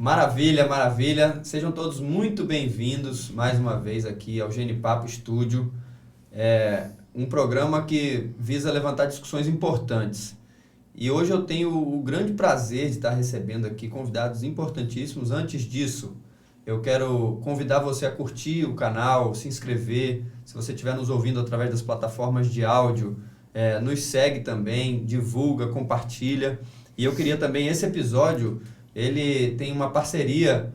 Maravilha, maravilha. Sejam todos muito bem-vindos mais uma vez aqui ao Genipapo Estúdio. Um programa que visa levantar discussões importantes. E hoje eu tenho o grande prazer de estar recebendo aqui convidados importantíssimos. Antes disso, eu quero convidar você a curtir o canal, se inscrever. Se você estiver nos ouvindo através das plataformas de áudio, nos segue também, divulga, compartilha. E eu queria também, esse episódio, ele tem uma parceria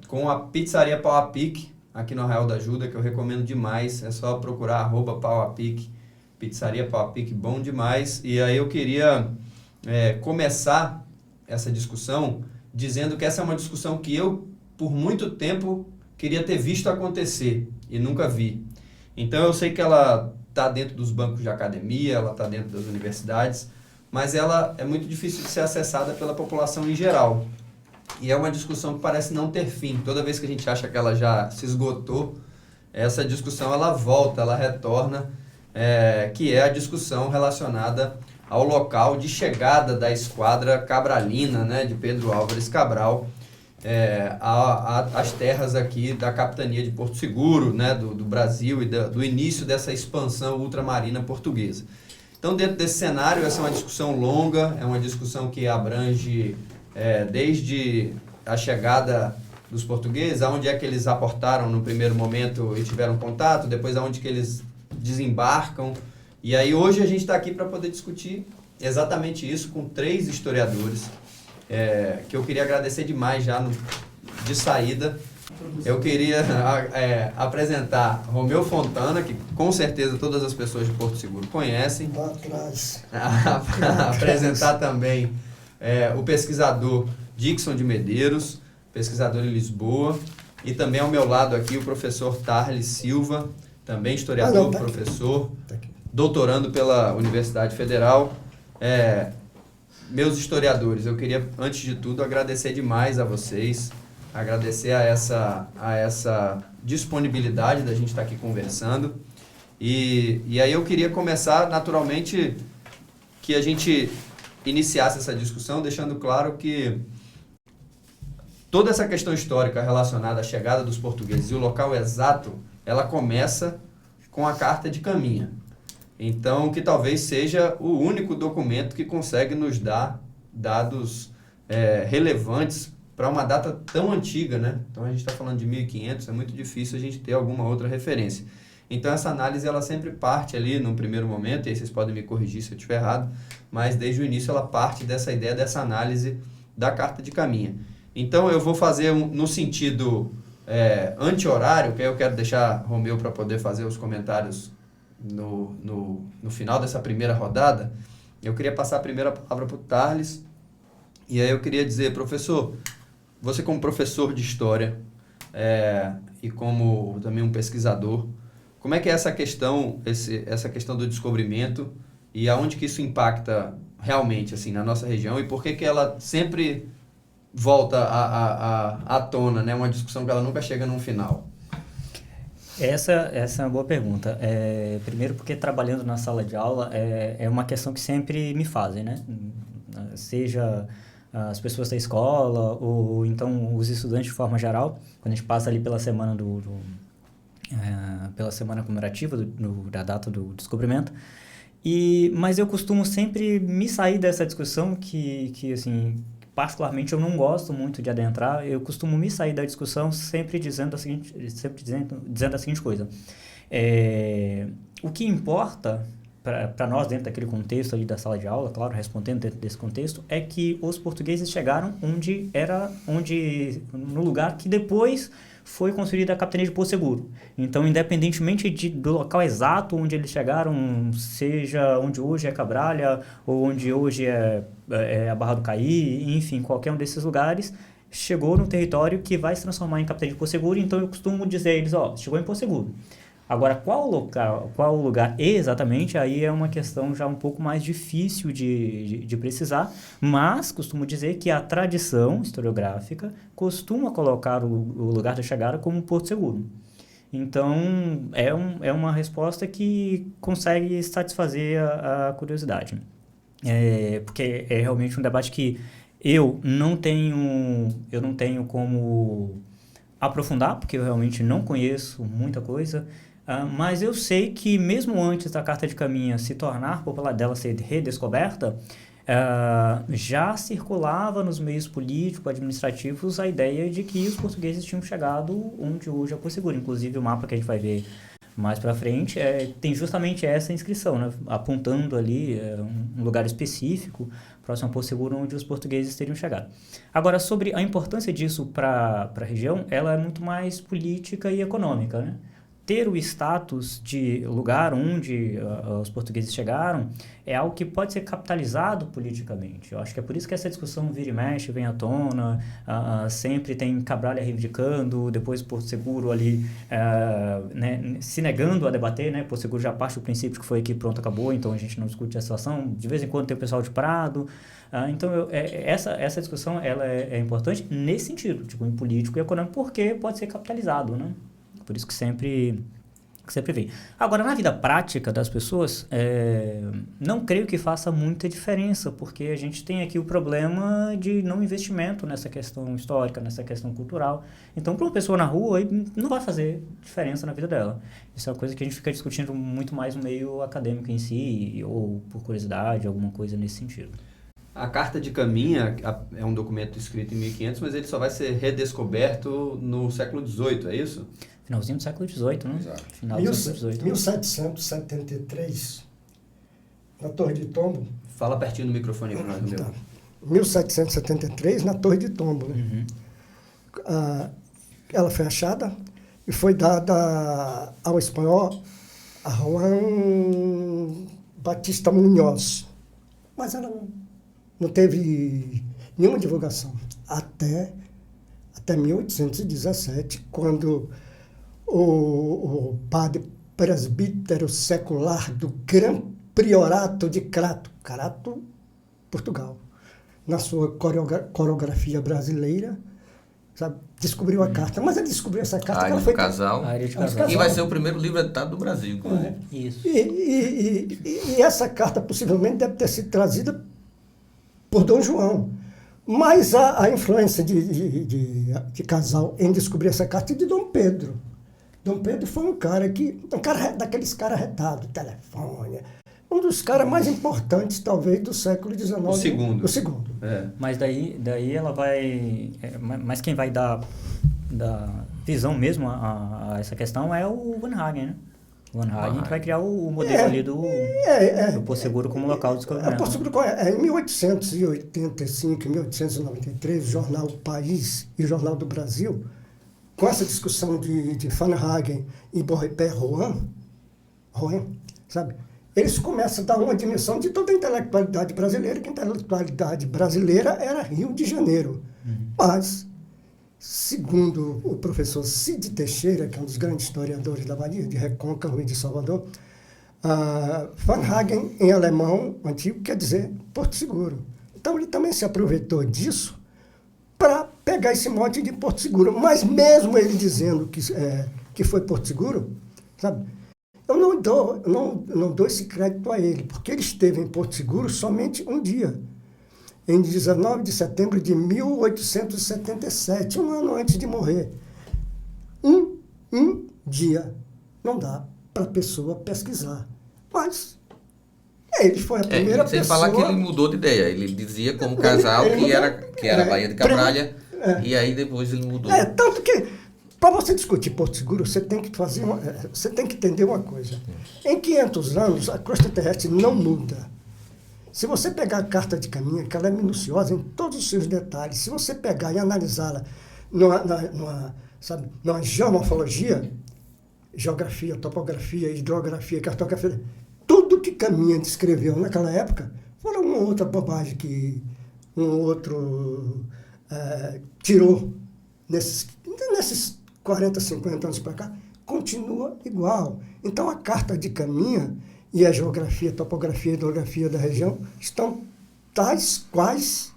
com a Pizzaria Pau a Pique, aqui no Arraial da Ajuda, que eu recomendo demais. É só procurar @pauapique, Pizzaria Pau a Pique, bom demais. E aí eu queria começar essa discussão dizendo que essa é uma discussão que eu, por muito tempo, queria ter visto acontecer e nunca vi. Então eu sei que ela está dentro dos bancos de academia, ela está dentro das universidades, mas ela é muito difícil de ser acessada pela população em geral. E é uma discussão que parece não ter fim. Toda vez que a gente acha que ela já se esgotou, essa discussão ela volta, ela retorna, que é a discussão relacionada ao local de chegada da esquadra cabralina, né, de Pedro Álvares Cabral, às terras aqui da capitania de Porto Seguro, né, do Brasil e do início dessa expansão ultramarina portuguesa. Então, dentro desse cenário, essa é uma discussão longa, é uma discussão que abrange desde a chegada dos portugueses, aonde é que eles aportaram no primeiro momento e tiveram contato, depois aonde que eles desembarcam. E aí hoje a gente está aqui para poder discutir exatamente isso com 3 historiadores, que eu queria agradecer demais já de saída. Eu queria apresentar Romeu Fontana, que com certeza todas as pessoas de Porto Seguro conhecem. Lá atrás. Apresentar também o pesquisador Dixon de Medeiros, pesquisador em Lisboa. E também ao meu lado aqui o professor Tarles Silva, também historiador, professor, doutorando pela Universidade Federal. Meus historiadores, eu queria, antes de tudo, agradecer demais a vocês, agradecer a essa disponibilidade da gente estar aqui conversando. E aí eu queria começar, naturalmente, que a gente iniciasse essa discussão, deixando claro que toda essa questão histórica relacionada à chegada dos portugueses e o local exato, ela começa com a Carta de Caminha. Então, que talvez seja o único documento que consegue nos dar dados relevantes para uma data tão antiga, né? Então, a gente está falando de 1500, é muito difícil a gente ter alguma outra referência. Então, essa análise, ela sempre parte ali, num primeiro momento, e aí vocês podem me corrigir se eu estiver errado, mas desde o início ela parte dessa ideia, dessa análise da Carta de Caminha. Então, eu vou fazer no sentido anti-horário, que aí eu quero deixar Romeu para poder fazer os comentários no final dessa primeira rodada. Eu queria passar a primeira palavra para o Tarles, e aí eu queria dizer, professor, você como professor de História e como também um pesquisador, como é que é essa questão do descobrimento e aonde que isso impacta realmente assim, na nossa região, e por que ela sempre volta à tona, né? Uma discussão que ela nunca chega num final? Essa é uma boa pergunta. Primeiro porque trabalhando na sala de aula é uma questão que sempre me fazem, né? Seja as pessoas da escola ou então os estudantes de forma geral, quando a gente passa ali pela semana pela semana comemorativa da data do descobrimento. Mas eu costumo sempre me sair dessa discussão que assim, particularmente eu não gosto muito de adentrar. Eu costumo me sair da discussão sempre dizendo a seguinte coisa. O que importa para nós dentro daquele contexto ali da sala de aula, claro, respondendo dentro desse contexto, é que os portugueses chegaram no lugar que depois foi construída a capitania de Porto Seguro. Então, independentemente do local exato onde eles chegaram, seja onde hoje é Cabralha ou onde hoje é a Barra do Caí, enfim, qualquer um desses lugares, chegou no território que vai se transformar em capitania de Porto Seguro. Então, eu costumo dizer a eles, chegou em Porto Seguro. Agora, qual o lugar exatamente, aí é uma questão já um pouco mais difícil de precisar, mas costumo dizer que a tradição historiográfica costuma colocar o lugar da chegada como Porto Seguro. Então, é uma resposta que consegue satisfazer a curiosidade. Porque é realmente um debate que Eu não tenho como aprofundar, porque eu realmente não conheço muita coisa, mas eu sei que mesmo antes da Carta de Caminha se tornar popular, dela ser redescoberta, já circulava nos meios políticos, administrativos, a ideia de que os portugueses tinham chegado onde hoje é Porto Seguro. Inclusive o mapa que a gente vai ver mais para frente tem justamente essa inscrição, né? Apontando ali um lugar específico, próximo a Porto Seguro, onde os portugueses teriam chegado. Agora, sobre a importância disso para a região, ela é muito mais política e econômica, né? Ter o status de lugar onde os portugueses chegaram é algo que pode ser capitalizado politicamente. Eu acho que é por isso que essa discussão vira e mexe, vem à tona, sempre tem Cabral reivindicando, depois Porto Seguro ali né, se negando a debater, né? Porto Seguro já parte do princípio que foi aqui, pronto, acabou, então a gente não discute a situação. De vez em quando tem o pessoal de Prado. Então, essa discussão ela é importante nesse sentido, tipo, em político e econômico, porque pode ser capitalizado, né? Por isso que sempre vem. Agora, na vida prática das pessoas, não creio que faça muita diferença, porque a gente tem aqui o problema de não investimento nessa questão histórica, nessa questão cultural. Então, para uma pessoa na rua, não vai fazer diferença na vida dela. Isso é uma coisa que a gente fica discutindo muito mais no meio acadêmico em si, ou por curiosidade, alguma coisa nesse sentido. A Carta de Caminha é um documento escrito em 1500, mas ele só vai ser redescoberto no século XVIII, é isso? Finalzinho do século XVIII, né? Exato. Final do século XVIII. 1773, na Torre de Tombo. Fala pertinho do microfone aí para nós, meu. Tá. 1773, na Torre de Tombo. Né? Ela foi achada e foi dada ao espanhol a Juan Batista Munhoz. Mas ela não teve nenhuma divulgação até 1817, quando o padre presbítero secular do Gran Priorato de Crato, Portugal, na sua coreografia brasileira, sabe, descobriu a carta. Mas ele descobriu essa carta... Área de Casal. E vai ser o primeiro livro editado do Brasil. Isso. E essa carta possivelmente deve ter sido trazida por Dom João. Mas a influência de Casal em descobrir essa carta é de Dom Pedro. Dom Pedro foi um cara daqueles caras retados, telefone, um dos caras mais importantes, talvez, do século XIX. O segundo. O segundo. Mas daí ela vai... Mas quem vai dar visão mesmo a essa questão é o Van Hagen, né? O Van Hagen que vai criar o modelo ali do Porto Seguro como local de descobrimento. Porto Seguro, em 1885, 1893, o jornal País e o Jornal do Brasil, com essa discussão de Van Hagen e Borrepé Rohan, sabe? Eles começam a dar uma dimensão de toda a intelectualidade brasileira, que a intelectualidade brasileira era Rio de Janeiro. Mas, segundo o professor Cid Teixeira, que é um dos grandes historiadores da Bahia, de Recôncavo e de Salvador, Van Hagen, em alemão antigo, quer dizer Porto Seguro. Então, ele também se aproveitou disso para pegar esse mote de Porto Seguro. Mas mesmo ele dizendo que foi Porto Seguro, sabe? Eu não dou esse crédito a ele, porque ele esteve em Porto Seguro somente um dia, em 19 de setembro de 1877, um ano antes de morrer. Um dia não dá para a pessoa pesquisar. Mas ele foi a primeira pessoa... Sem falar que ele mudou de ideia. Ele dizia como Casal que era Baía de Cabralha, e aí depois ele mudou. Tanto que, para você discutir Porto Seguro, você tem que você tem que entender uma coisa. Em 500 anos, a crosta terrestre não muda. Se você pegar a Carta de Caminha, que ela é minuciosa em todos os seus detalhes, se você pegar e analisá-la numa geomorfologia, geografia, topografia, hidrografia, cartografia, tudo que Caminha descreveu naquela época foi uma outra bobagem que um outro tirou nesses 40, 50 anos para cá, continua igual. Então, a Carta de Caminha e a geografia, topografia e hidrografia da região estão tais quais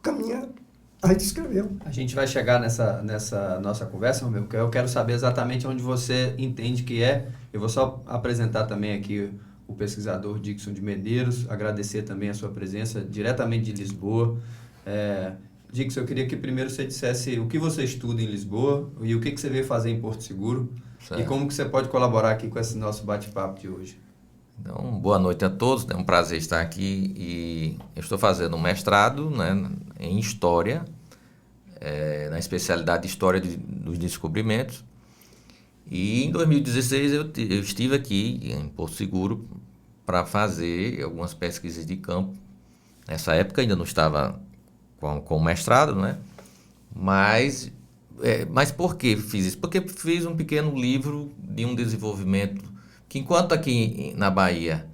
Caminha a descreveu. A gente vai chegar nessa nossa conversa, Romeu, porque eu quero saber exatamente onde você entende que é. Eu vou só apresentar também aqui o pesquisador Dixon de Medeiros, agradecer também a sua presença diretamente de Lisboa. Dixon, eu queria que primeiro você dissesse o que você estuda em Lisboa e o que você veio fazer em Porto Seguro, certo, e como que você pode colaborar aqui com esse nosso bate-papo de hoje. Então, boa noite a todos, é um prazer estar aqui e eu estou fazendo um mestrado, né, em História, na especialidade de História dos Descobrimentos. E em 2016 eu estive aqui em Porto Seguro para fazer algumas pesquisas de campo. Nessa época ainda não estava com o mestrado, né? Mas por que fiz isso? Porque fiz um pequeno livro de um desenvolvimento que, enquanto aqui na Bahia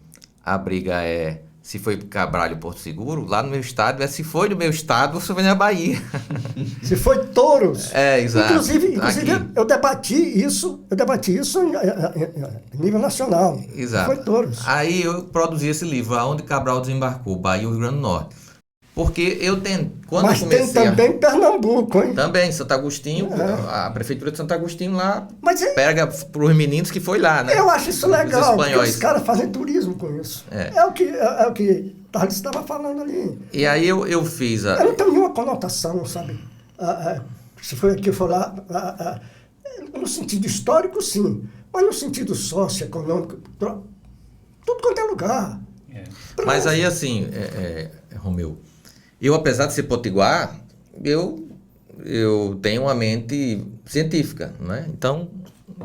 a briga é se foi Cabral ou Porto Seguro, lá no meu estado se foi do meu estado, você vai na Bahia. Se foi Touros. Exato. Inclusive eu debati isso em nível nacional. Exato. Foi Touros. Aí eu produzi esse livro, Aonde Cabral Desembarcou, Bahia e o Rio Grande do Norte. Porque Mas tem também Pernambuco, hein? Também, Santo Agostinho, a prefeitura de Santo Agostinho lá pega para os meninos que foi lá, né? Eu acho isso legal, porque os caras fazem turismo com isso. É o que Thales estava falando ali. E aí eu fiz Eu não tenho nenhuma conotação, sabe? Se foi aqui, for lá, no sentido histórico, sim, mas no sentido socioeconômico, tudo quanto é lugar. Mas aí, assim, Romeu, eu, apesar de ser potiguar, eu tenho uma mente científica, né? Então,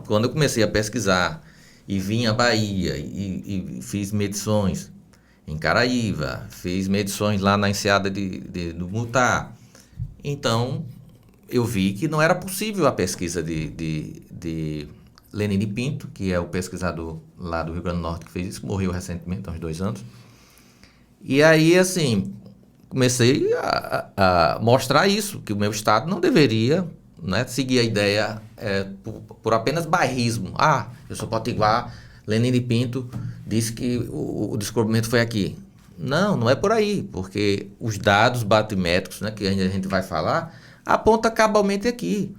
quando eu comecei a pesquisar e vim à Bahia e fiz medições em Caraíva, fiz medições lá na enseada do Mutá, então eu vi que não era possível a pesquisa de Lenine Pinto, que é o pesquisador lá do Rio Grande do Norte que fez isso, morreu recentemente, há uns 2 anos. E aí, assim, comecei a mostrar isso, que o meu estado não deveria, né, seguir a ideia por apenas bairrismo. Eu sou potiguar, Lenine Pinto disse que o descobrimento foi aqui. Não é por aí, porque os dados batimétricos, né, que ainda a gente vai falar, apontam cabalmente aqui.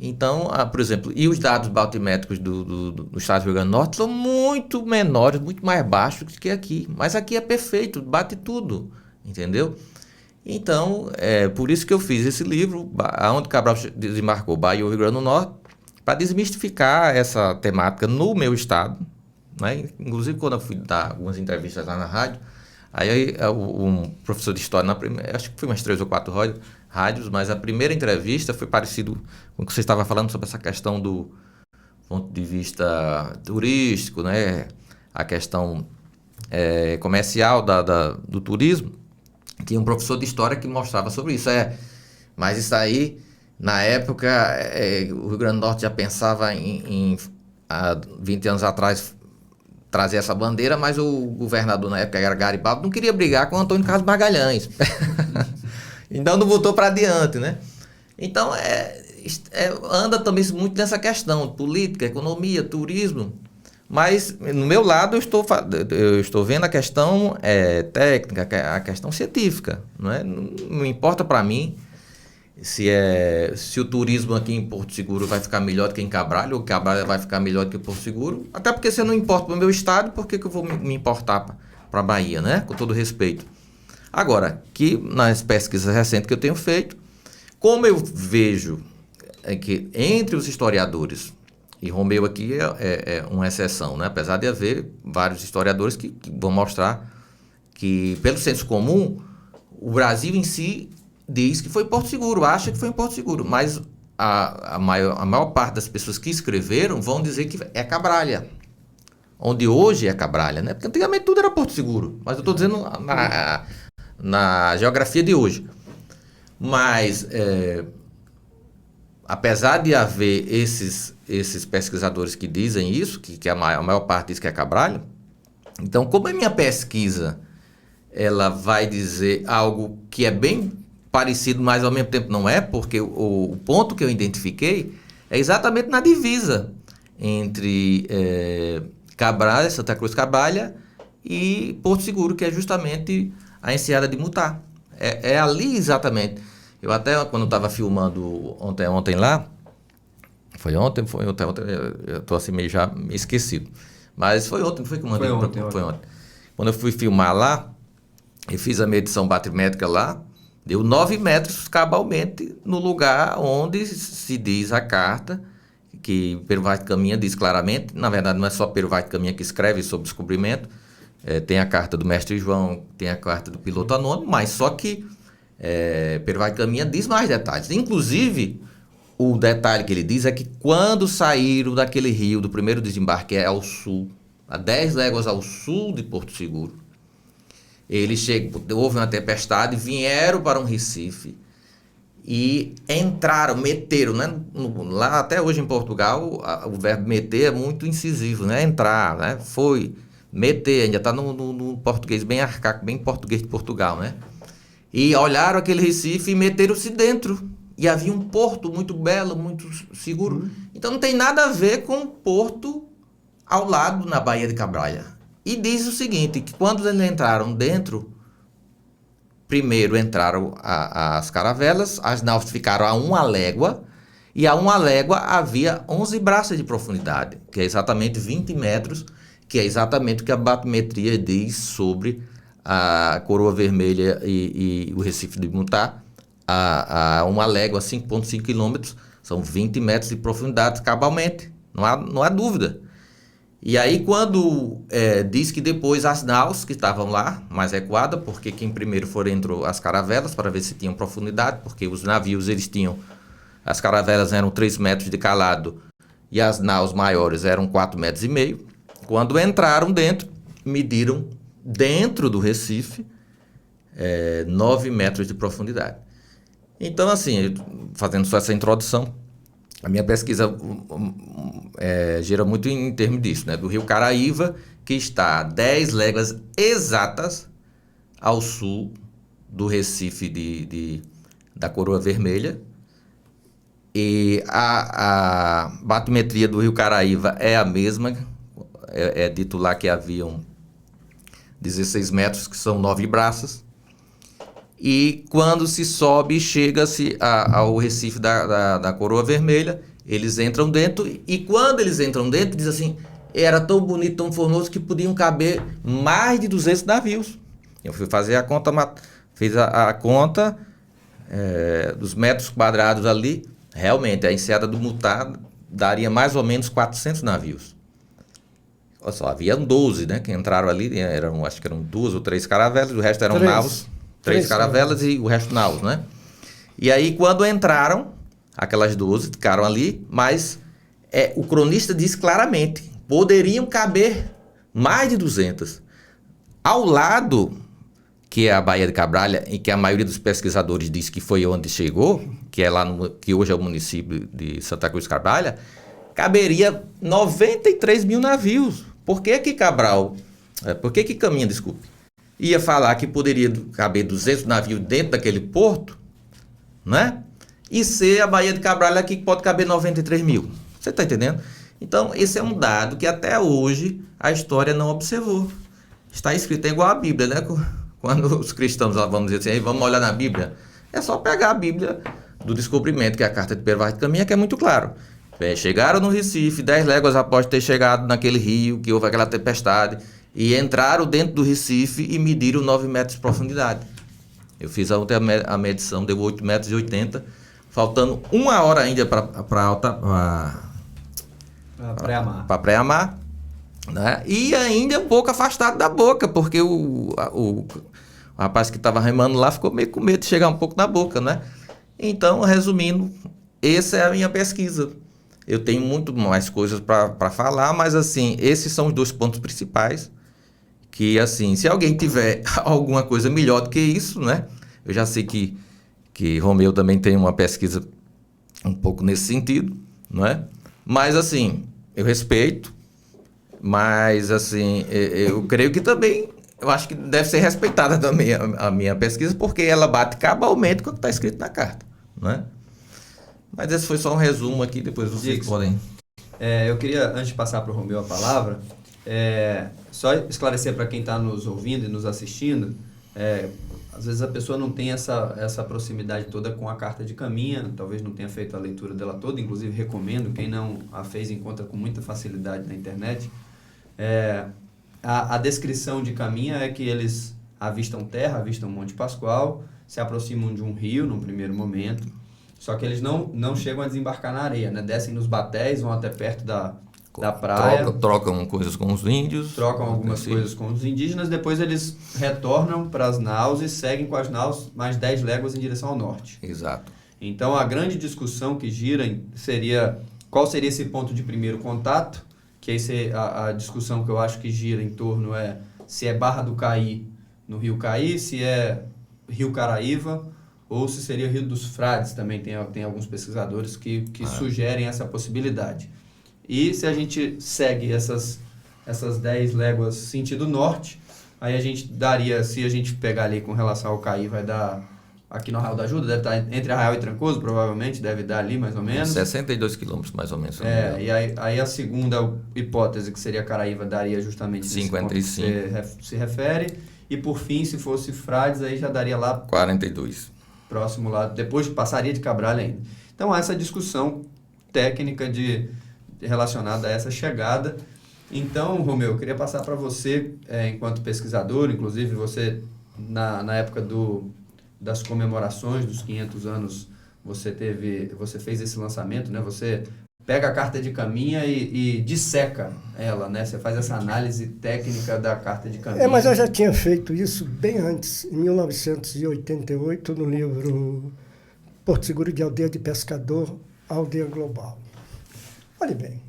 Então, por exemplo, e os dados batimétricos do estado do Rio Grande do Norte são muito menores, muito mais baixos que aqui. Mas aqui é perfeito, bate tudo, entendeu? Então, por isso que eu fiz esse livro, Aonde Cabral Desembarcou, Bahia e o Rio Grande do Norte, para desmistificar essa temática no meu estado, né? Inclusive, quando eu fui dar algumas entrevistas lá na rádio, aí um professor de história, acho que foi umas 3 ou 4 rádios, mas a primeira entrevista foi parecido com o que você estava falando sobre essa questão do ponto de vista turístico, né? A questão comercial do turismo. Tinha um professor de história que mostrava sobre isso. Mas isso aí, na época, o Rio Grande do Norte já pensava há 20 anos atrás, trazer essa bandeira, mas o governador na época, era Garibaldi, não queria brigar com o Antônio Carlos Magalhães. Então não botou para adiante, né? Então anda também muito nessa questão, política, economia, turismo. Mas no meu lado eu estou vendo a questão técnica, a questão científica, não é? Não importa para mim se o turismo aqui em Porto Seguro vai ficar melhor do que em Cabral, ou Cabral vai ficar melhor do que Porto Seguro. Até porque se eu não importo para o meu estado, por que eu vou me importar para a Bahia, né? Com todo respeito. Agora, que nas pesquisas recentes que eu tenho feito, como eu vejo que entre os historiadores, e Romeu aqui é uma exceção, né? Apesar de haver vários historiadores que vão mostrar que, pelo senso comum, o Brasil em si diz que foi Porto Seguro, acha que foi em Porto Seguro, mas a maior parte das pessoas que escreveram vão dizer que é Cabralha, onde hoje é Cabralha, né? Porque antigamente tudo era Porto Seguro, mas eu estou dizendo na geografia de hoje. Mas, apesar de haver esses pesquisadores que dizem isso, que a maior parte diz que é Cabralha, então, como a minha pesquisa ela vai dizer algo que é bem parecido, mas ao mesmo tempo não é, porque o ponto que eu identifiquei é exatamente na divisa entre Cabralha, Santa Cruz Cabralha e Porto Seguro, que é justamente a enseada de Mutá. É ali exatamente. Eu até, quando estava filmando ontem lá, foi ontem, eu estou assim meio já me esquecido. Mas foi ontem, não foi que eu mandei? Foi ontem. Quando eu fui filmar lá, eu fiz a medição batimétrica lá, Deu 9 metros cabalmente no lugar onde se diz a carta, que Pero Vaz de Caminha diz claramente. Na verdade, não é só Pero Vaz de Caminha que escreve sobre descobrimento. Tem a carta do mestre João, tem a carta do piloto anônimo, mas só que Pero Vaz de Caminha diz mais detalhes. Inclusive, o detalhe que ele diz é que quando saíram daquele rio, do primeiro desembarque, ao sul, a 10 léguas ao sul de Porto Seguro, houve uma tempestade, vieram para um Recife e entraram, meteram, né? Lá até hoje em Portugal, o verbo meter é muito incisivo, né? Entrar, né? Foi, meter, ainda está no português bem arcaico, bem português de Portugal, né? E olharam aquele Recife e meteram-se dentro. E havia um porto muito belo, muito seguro. Então não tem nada a ver com o porto ao lado na Baía de Cabralha. E diz o seguinte, que quando eles entraram dentro, primeiro entraram as caravelas, as naus ficaram a 1 légua, e a 1 légua havia 11 braças de profundidade, que é exatamente 20 metros, que é exatamente o que a batimetria diz sobre a Coroa Vermelha e o Recife de Mutá. A 1 légua, 5,5 quilômetros, são 20 metros de profundidade cabalmente, não há dúvida. E aí quando diz que depois as naus que estavam lá, mais recuadas, porque quem primeiro entrou as caravelas para ver se tinham profundidade, porque os navios as caravelas eram 3 metros de calado e as naus maiores eram 4,5 metros. Quando entraram dentro, mediram dentro do Recife 9 metros de profundidade. Então assim, fazendo só essa introdução, a minha pesquisa gira muito em termos disso, né? Do rio Caraíva, que está a 10 léguas exatas ao sul do Recife da Coroa Vermelha. E a batimetria do rio Caraíva é a mesma. É dito lá que haviam 16 metros, que são 9 braças. E quando se sobe, chega-se ao Recife da Coroa Vermelha, eles entram dentro, e quando eles entram dentro, diz assim, era tão bonito, tão formoso, que podiam caber mais de 200 navios. Eu fui fazer a conta, fiz a conta dos metros quadrados ali, realmente, a enseada do Mutá daria mais ou menos 400 navios. Olha só, haviam 12, né, que entraram ali, acho que eram 2 ou 3 caravelas, o resto eram naus. 3 caravelas e o resto naus, né? E aí, quando entraram, aquelas 12 ficaram ali, mas o cronista diz claramente, poderiam caber mais de 200. Ao lado, que é a Baía de Cabralha, e que a maioria dos pesquisadores diz que foi onde chegou, que é lá que hoje é o município de Santa Cruz de Cabralha, caberia 93 mil navios. Por que Caminha, desculpe, ia falar que poderia caber 200 navios dentro daquele porto, né? E ser a Baía de Cabralha aqui que pode caber 93 mil. Você está entendendo? Então, esse é um dado que até hoje a história não observou. Está escrito, é igual a Bíblia, né? Quando os cristãos, vamos dizer assim, vamos olhar na Bíblia, é só pegar a Bíblia do descobrimento, que é a carta de Pero Vaz de Caminha, que é muito claro. Chegaram no Recife, 10 léguas após ter chegado naquele rio, que houve aquela tempestade, e entraram dentro do Recife e mediram 9 metros de profundidade. Eu fiz a medição, deu 8,80 metros, faltando 1 hora ainda para pré-amar, né? E ainda um pouco afastado da boca, porque o rapaz que estava remando lá ficou meio com medo de chegar um pouco na boca, né? Então, resumindo, essa é a minha pesquisa. Eu tenho muito mais coisas para falar, mas assim, esses são os 2 pontos principais. Que assim, se alguém tiver alguma coisa melhor do que isso, né? Eu já sei que Romeu também tem uma pesquisa um pouco nesse sentido, não é? Mas assim, eu respeito, mas assim, eu creio que também, eu acho que deve ser respeitada também a minha pesquisa, porque ela bate cabalmente quando está escrito na carta, não é? Mas esse foi só um resumo aqui, depois vocês podem... eu queria, antes de passar para o Romeu a palavra, só esclarecer para quem está nos ouvindo e nos assistindo, às vezes a pessoa não tem essa proximidade toda com a carta de Caminha, talvez não tenha feito a leitura dela toda, inclusive recomendo, quem não a fez encontra com muita facilidade na internet. A descrição de Caminha é que eles avistam terra, avistam Monte Pascoal, se aproximam de um rio num primeiro momento, só que eles não chegam a desembarcar na areia, né? Descem nos batéis, vão até perto da praia. Trocam coisas com os índios. Trocam algumas coisas com os indígenas, depois eles retornam para as naus e seguem com as naus mais 10 léguas em direção ao norte. Exato. Então, a grande discussão que gira seria qual seria esse ponto de primeiro contato, que aí a discussão que eu acho que gira em torno é se é Barra do Caí, no Rio Caí, se é Rio Caraíva, ou se seria Rio dos Frades, também tem alguns pesquisadores que sugerem essa possibilidade. E se a gente segue essas 10 léguas sentido norte, aí a gente daria, se a gente pegar ali com relação ao Caí, vai dar, aqui no Arraial da Ajuda, deve estar entre Arraial e Trancoso, provavelmente, deve dar ali mais ou menos. 62 quilômetros mais ou menos. E aí a segunda hipótese, que seria Caraíva, daria justamente 55. Que se refere. E por fim, se fosse Frades, aí já daria lá 42. Próximo lá, depois passaria de Cabral ainda. Então há essa discussão técnica relacionada a essa chegada. Então, Romeu, eu queria passar para você, enquanto pesquisador, inclusive você, na época das comemorações dos 500 anos, você fez esse lançamento, né? Você pega a carta de caminha e disseca ela, né? Você faz essa análise técnica da carta de caminha. Mas eu já tinha feito isso bem antes, em 1988, no livro Porto Seguro de Aldeia de Pescador, Aldeia Global. Olhe bem,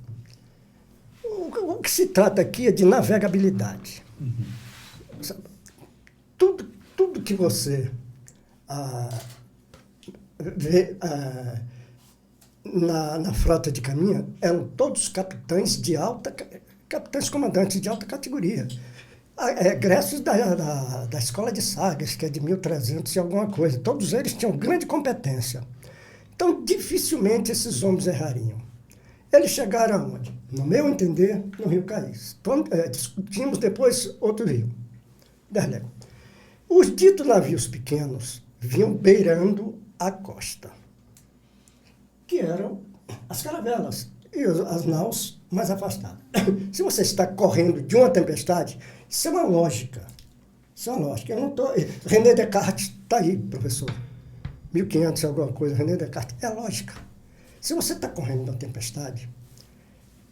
o que se trata aqui é de navegabilidade. Uhum. Tudo que você vê na frota de caminha eram todos capitães comandantes de alta categoria. Egressos da Escola de Sagas, que é de 1300 e alguma coisa. Todos eles tinham grande competência. Então, dificilmente esses homens errariam. Eles chegaram aonde? No meu entender, no Rio Caís. Discutimos depois outro rio, 10 léguas. Os ditos navios pequenos vinham beirando a costa, que eram as caravelas e as naus mais afastadas. Se você está correndo de uma tempestade, isso é uma lógica. Isso é uma lógica. Eu não tô... René Descartes está aí, professor. 1500 alguma coisa, René Descartes. É lógica. Se você está correndo da tempestade,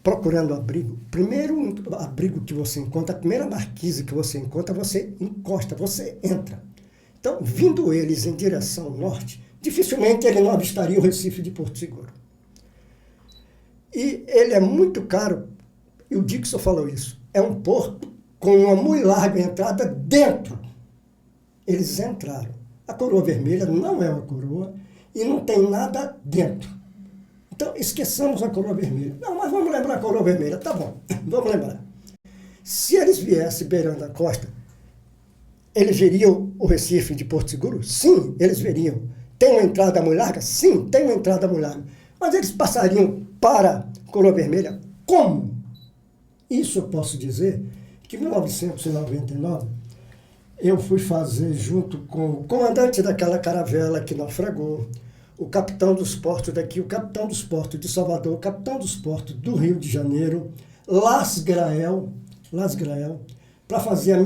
procurando abrigo, primeiro abrigo que você encontra, a primeira marquise que você encontra, você encosta, você entra. Então, vindo eles em direção norte, dificilmente ele não avistaria o Recife de Porto Seguro. E ele é muito caro, e o Dixon falou isso, é um porto com uma muito larga entrada dentro. Eles entraram. A coroa vermelha não é uma coroa e não tem nada dentro. Então, esqueçamos a coroa vermelha. Não, mas vamos lembrar a coroa vermelha. Tá bom, vamos lembrar. Se eles viessem beirando a costa, eles veriam o Recife de Porto Seguro? Sim, eles veriam. Tem uma entrada muito larga? Sim, tem uma entrada muito larga. Mas eles passariam para a coroa vermelha? Como? Isso eu posso dizer que em 1999, eu fui fazer junto com o comandante daquela caravela que naufragou, o capitão dos portos daqui, o capitão dos portos de Salvador, o capitão dos portos do Rio de Janeiro, Las Grael, para fazer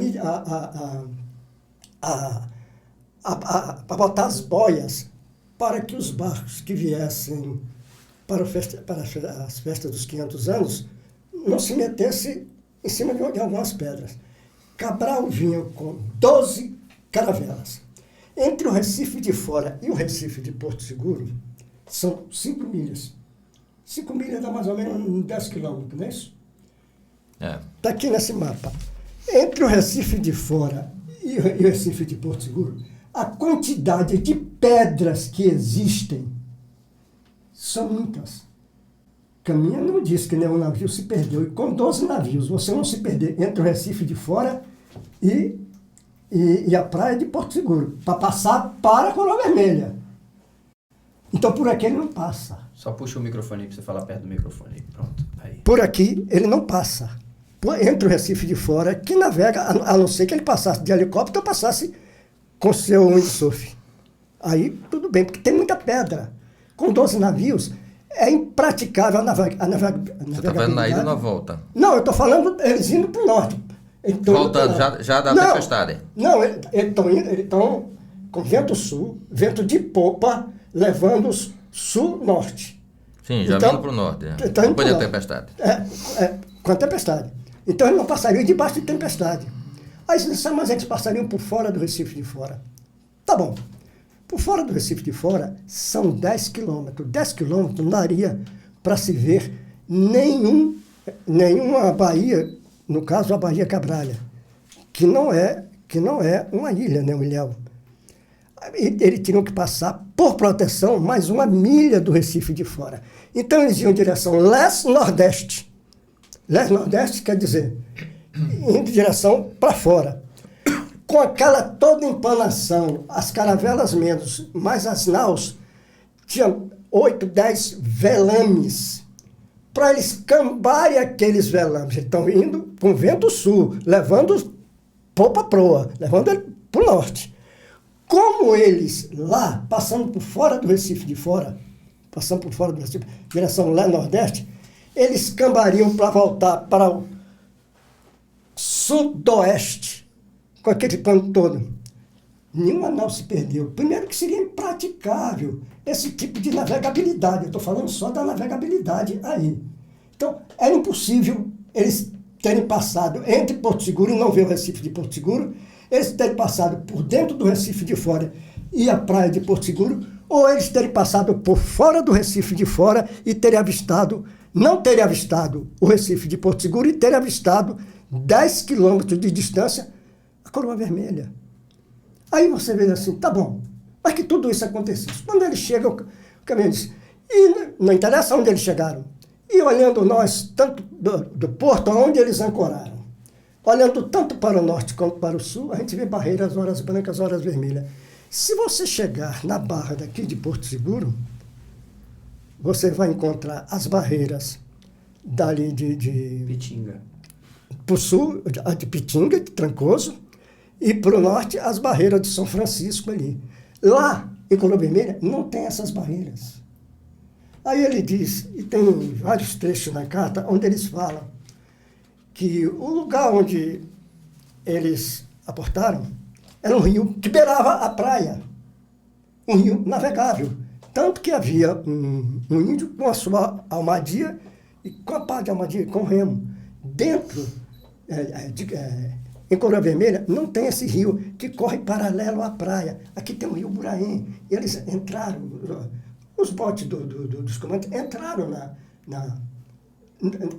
para botar as boias para que os barcos que viessem para as festas dos 500 anos não se metessem em cima de algumas pedras. Cabral vinha com 12 caravelas. Entre o Recife de Fora e o Recife de Porto Seguro, são 5 milhas. 5 milhas dá mais ou menos 10 quilômetros, não é isso? Está aqui nesse mapa. Entre o Recife de Fora e o Recife de Porto Seguro, a quantidade de pedras que existem são muitas. Caminha não disse que nenhum navio se perdeu. E com 12 navios, você não se perder entre o Recife de Fora e a praia de Porto Seguro, para passar para a Coroa Vermelha. Então, por aqui ele não passa. Só puxa o microfone aí para você falar perto do microfone. Pronto. Aí. Por aqui ele não passa. Entre o Recife de Fora, que navega, a não ser que ele passasse de helicóptero ou passasse com seu windsurf. Aí, tudo bem, porque tem muita pedra. Com 12 navios, é impraticável a navegabilidade. Você está falando na ida ou na volta? Não, eu estou falando eles indo para o norte. Voltando, já da tempestade. Não, eles estão com vento sul, vento de popa, levando sul-norte. Sim, já Então, vindo para o norte. Né? tá indo Depois da pro norte. tempestade. Com a tempestade. Então eles não passariam debaixo de tempestade. Aí eles disseram, mas eles passariam por fora do Recife de Fora. Tá bom. Por fora do Recife de Fora são 10 quilômetros. 10 quilômetros não daria para se ver nenhuma baía, no caso a Baía Cabralha, que não é uma ilha, né, um ilhéu. Eles tinham que passar, por proteção, mais 1 milha do Recife de Fora. Então eles iam em direção leste-nordeste. Leste-nordeste quer dizer, indo em direção para fora. Com aquela toda empanação, as caravelas menos, mais as naus, tinham 8, 10 velames. Para eles cambarem aqueles velames. Eles estão indo com vento sul, levando popa proa, levando ele para o norte. Como eles lá, passando por fora do Recife de Fora, direção lá nordeste, eles cambariam para voltar para o sudoeste, com aquele plano todo. Nenhuma nau se perdeu. Primeiro que seria impraticável esse tipo de navegabilidade. Eu estou falando só da navegabilidade aí. Então, era impossível eles terem passado entre Porto Seguro e não ver o Recife de Porto Seguro, eles terem passado por dentro do Recife de Fora e a praia de Porto Seguro, ou eles terem passado por fora do Recife de Fora e não terem avistado o Recife de Porto Seguro e terem avistado 10 quilômetros de distância a Coroa Vermelha. Aí você vê assim, tá bom, mas que tudo isso acontecesse. Quando eles chegam, o caminhão diz, e não interessa onde eles chegaram. E olhando nós, tanto do porto aonde eles ancoraram, olhando tanto para o norte quanto para o sul, a gente vê barreiras, horas brancas, horas vermelhas. Se você chegar na barra daqui de Porto Seguro, você vai encontrar as barreiras dali de Pitinga. para o sul, a de Pitinga, de Trancoso, e para o norte, as barreiras de São Francisco ali. Lá, em Coroa Vermelha, não tem essas barreiras. Aí ele diz, e tem vários trechos na carta, onde eles falam que o lugar onde eles aportaram era um rio que beirava a praia, um rio navegável. Tanto que havia um índio com a sua almadia, e com a pá de almadia, com remo. Dentro, em Coroa Vermelha, não tem esse rio que corre paralelo à praia. Aqui tem o rio Buraim. Eles entraram, os botes dos comandantes entraram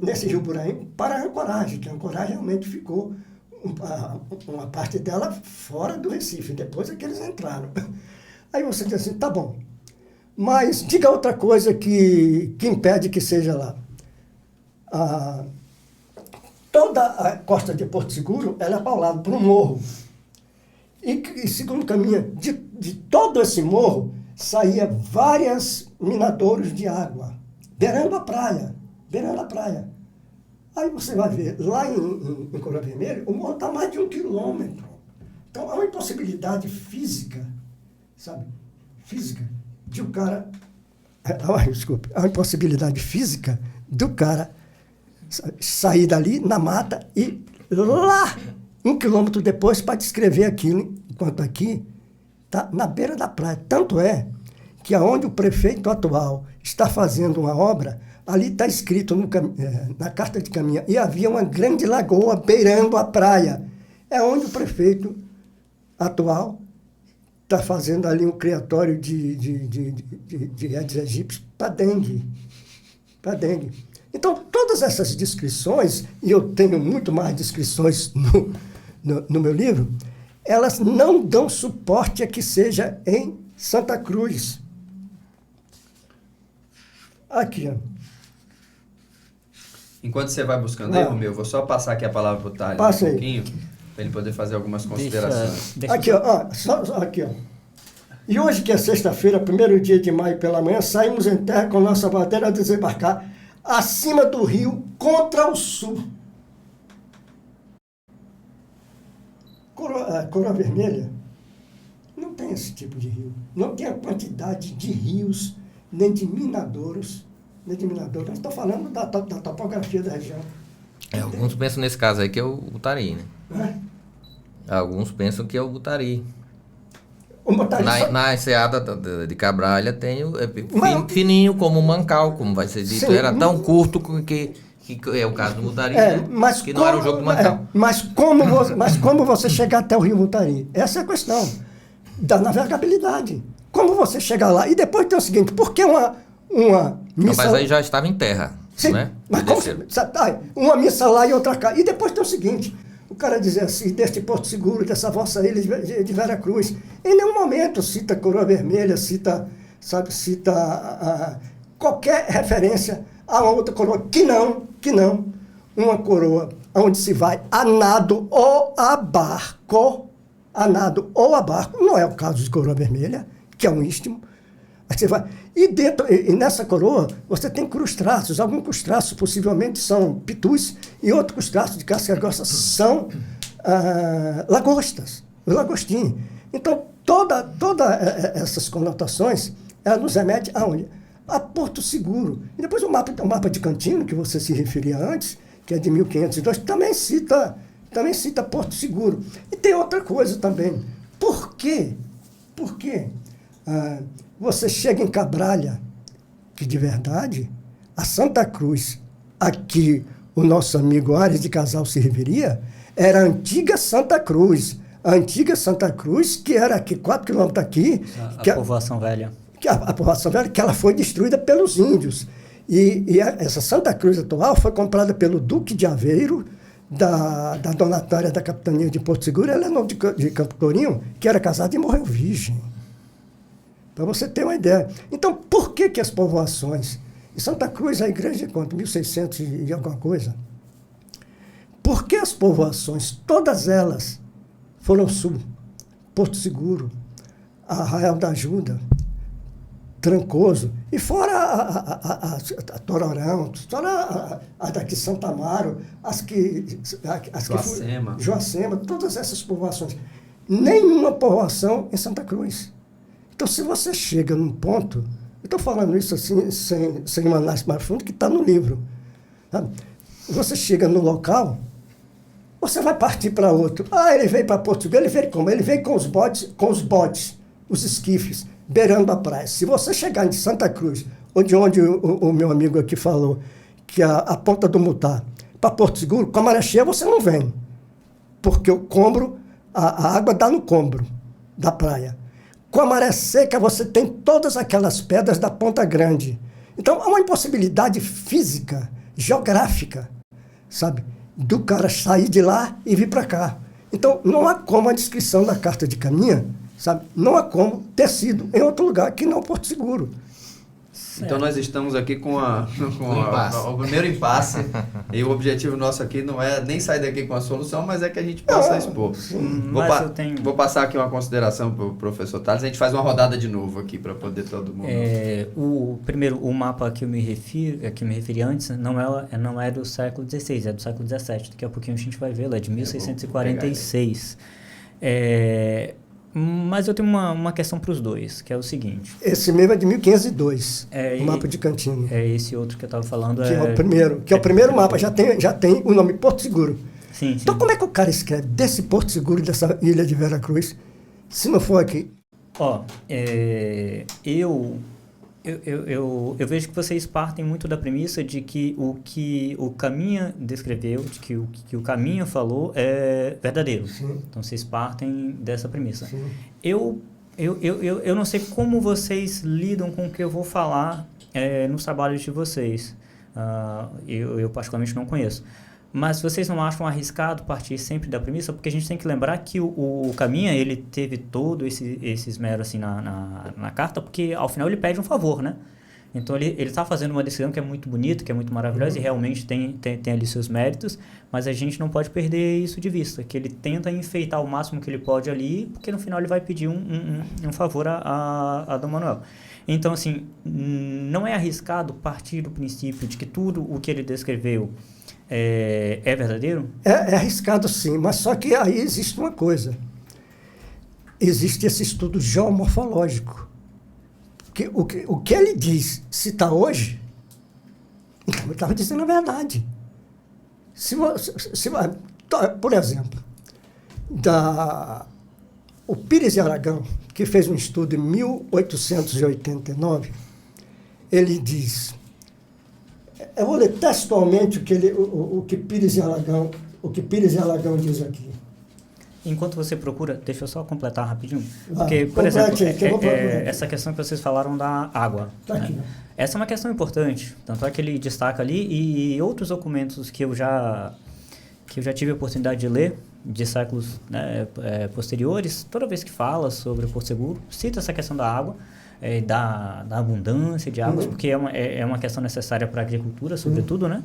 nesse rio Buraim para a ancoragem, que a ancoragem realmente ficou uma parte dela fora do Recife. Depois é que eles entraram. Aí você diz assim, tá bom, mas diga outra coisa que impede que seja lá. Toda a costa de Porto Seguro ela é paulada por um morro. E segundo caminho, de todo esse morro, saía várias minadouros de água, beirando a praia. Aí você vai ver, lá em Coroa Vermelha, o morro está a mais de 1 quilômetro. Então, há uma impossibilidade física, sabe? Física, de o cara... Desculpe. Há uma impossibilidade física do cara sair dali, na mata, e lá, 1 quilômetro depois, para descrever aquilo, enquanto aqui está na beira da praia. Tanto é que aonde o prefeito atual está fazendo uma obra, ali está escrito na carta de caminho, e havia uma grande lagoa beirando a praia. É onde o prefeito atual está fazendo ali um criatório de Aedes aegypti para dengue. Então, todas essas descrições, e eu tenho muito mais descrições no meu livro, elas não dão suporte a que seja em Santa Cruz. Aqui, ó. Enquanto você vai buscando aí, Romeu, eu vou só passar aqui a palavra para o Thales Passa um aí. pouquinho, para ele poder fazer algumas considerações. Aqui, ó, aqui, ó. E hoje, que é sexta-feira, 1º dia de maio pela manhã, saímos em terra com nossa bandeira a desembarcar acima do rio, contra o sul. Coroa Vermelha não tem esse tipo de rio. Não tem a quantidade de rios, nem de minadouros. Nós estamos falando da topografia da região. Alguns pensam nesse caso aí que é o Butari, né? Alguns pensam que é o Butari. O motorista... Na enseada de Cabralha tem Mas- fininho como o Mancal, como vai ser dito. Sim. Era tão curto que é o caso do Mutari, né? mas Que não era um jogo de Mancal. mas como você chegar até o Rio Mutari? Essa é a questão da navegabilidade. Como você chegar lá? E depois tem o seguinte, por que uma Não, missa... mas aí já estava em terra, Sim, né? mas como uma missa lá e outra cá. E depois tem o seguinte, o cara dizer assim, deste Porto Seguro, dessa vossa ilha de Veracruz, em nenhum momento cita Coroa Vermelha, cita qualquer referência a uma outra coroa, que não uma coroa onde se vai a nado ou a barco, não é o caso de Coroa Vermelha, que é um istmo. Aí você vai, e nessa coroa você tem crustáceos, alguns crustáceos possivelmente são pitus e outros crustáceos de casca grossa são lagostas, os lagostinhos. Então, toda essas conotações, ela nos remete aonde? A Porto Seguro. E depois o mapa de Cantino, que você se referia antes, que é de 1502, também cita Porto Seguro. E tem outra coisa também. Por quê? Você chega em Cabralha, que de verdade, a Santa Cruz, aqui o nosso amigo Ares de Casal se referia, era a antiga Santa Cruz. A antiga Santa Cruz, que era aqui, 4 quilômetros daqui. A povoação velha. A povoação velha, que ela foi destruída pelos índios. E essa Santa Cruz atual foi comprada pelo Duque de Aveiro, da donatária da capitania de Porto Seguro, ela é de Campo Tourinho, que era casada e morreu virgem. Para você ter uma ideia. Então, por que as povoações... E Santa Cruz, a igreja é quanto? 1600 e alguma coisa. Por que as povoações, todas elas, foram sul? Porto Seguro, Arraial da Ajuda, Trancoso, e fora a Tororão, fora a daqui Santa Amaro, Joacema, todas essas povoações. Nenhuma povoação em Santa Cruz. Então, se você chega num ponto, eu estou falando isso assim, sem uma análise mais profunda, que está no livro. Sabe? Você chega no local, você vai partir para outro. Ele veio para Porto Seguro, ele veio como? Ele veio com os botes, os esquifes, beirando a praia. Se você chegar em Santa Cruz, onde o meu amigo aqui falou, que a ponta do Mutá, para Porto Seguro, com a maré cheia você não vem. Porque o combro, a água dá no combro da praia. Com a maré seca, você tem todas aquelas pedras da Ponta Grande. Então, há uma impossibilidade física, geográfica, sabe? Do cara sair de lá e vir para cá. Então, não há como a descrição da carta de caminha, sabe? Não há como ter sido em outro lugar que não Porto Seguro. Então nós estamos aqui com o primeiro impasse e o objetivo nosso aqui não é nem sair daqui com a solução, mas é que a gente possa expor. Vou passar aqui uma consideração para o professor Thales, a gente faz uma rodada de novo aqui para poder todo mundo... O mapa que eu me referi antes não é do século XVI, é do século XVII. Daqui a pouquinho a gente vai ver, é de 1646. Mas eu tenho uma questão para os dois, que é o seguinte... Esse mesmo é de 1502, o mapa de Cantino. Esse outro que eu estava falando que é o primeiro. Que é o primeiro mapa, já tem o nome Porto Seguro. Sim. Então como é que o cara escreve desse Porto Seguro, dessa ilha de Veracruz, se não for aqui? Eu vejo que vocês partem muito da premissa de que o Caminha descreveu, de que o Caminha falou é verdadeiro. Sim. Então vocês partem dessa premissa. Sim. Eu não sei como vocês lidam com o que eu vou falar nos trabalhos de vocês. Eu particularmente não conheço. Mas vocês não acham arriscado partir sempre da premissa? Porque a gente tem que lembrar que o Caminha, ele teve todo esse esmero assim, na carta, porque ao final ele pede um favor, né? Então ele está fazendo uma decisão que é muito bonita, que é muito maravilhosa e realmente tem ali seus méritos, mas a gente não pode perder isso de vista, que ele tenta enfeitar o máximo que ele pode ali, porque no final ele vai pedir um favor a Dom Manuel. Então, assim, não é arriscado partir do princípio de que tudo o que ele descreveu é verdadeiro? É arriscado sim, mas só que aí existe uma coisa. Existe esse estudo geomorfológico. Que o que ele diz, se está hoje, então ele estava dizendo a verdade. Por exemplo, O Pires de Aragão, que fez um estudo em 1889, ele diz, eu vou ler textualmente o que Pires de Aragão diz aqui. Enquanto você procura, deixa eu só completar rapidinho. Vai, Porque, por exemplo, complete, essa questão que vocês falaram da água. Tá aqui, né? ó. Essa é uma questão importante. Tanto é que ele destaca ali e outros documentos que eu já tive a oportunidade de ler, de séculos, né, posteriores, toda vez que fala sobre o Porto Seguro, cita essa questão da água, da abundância de águas, porque é uma questão necessária para a agricultura, sobretudo, né?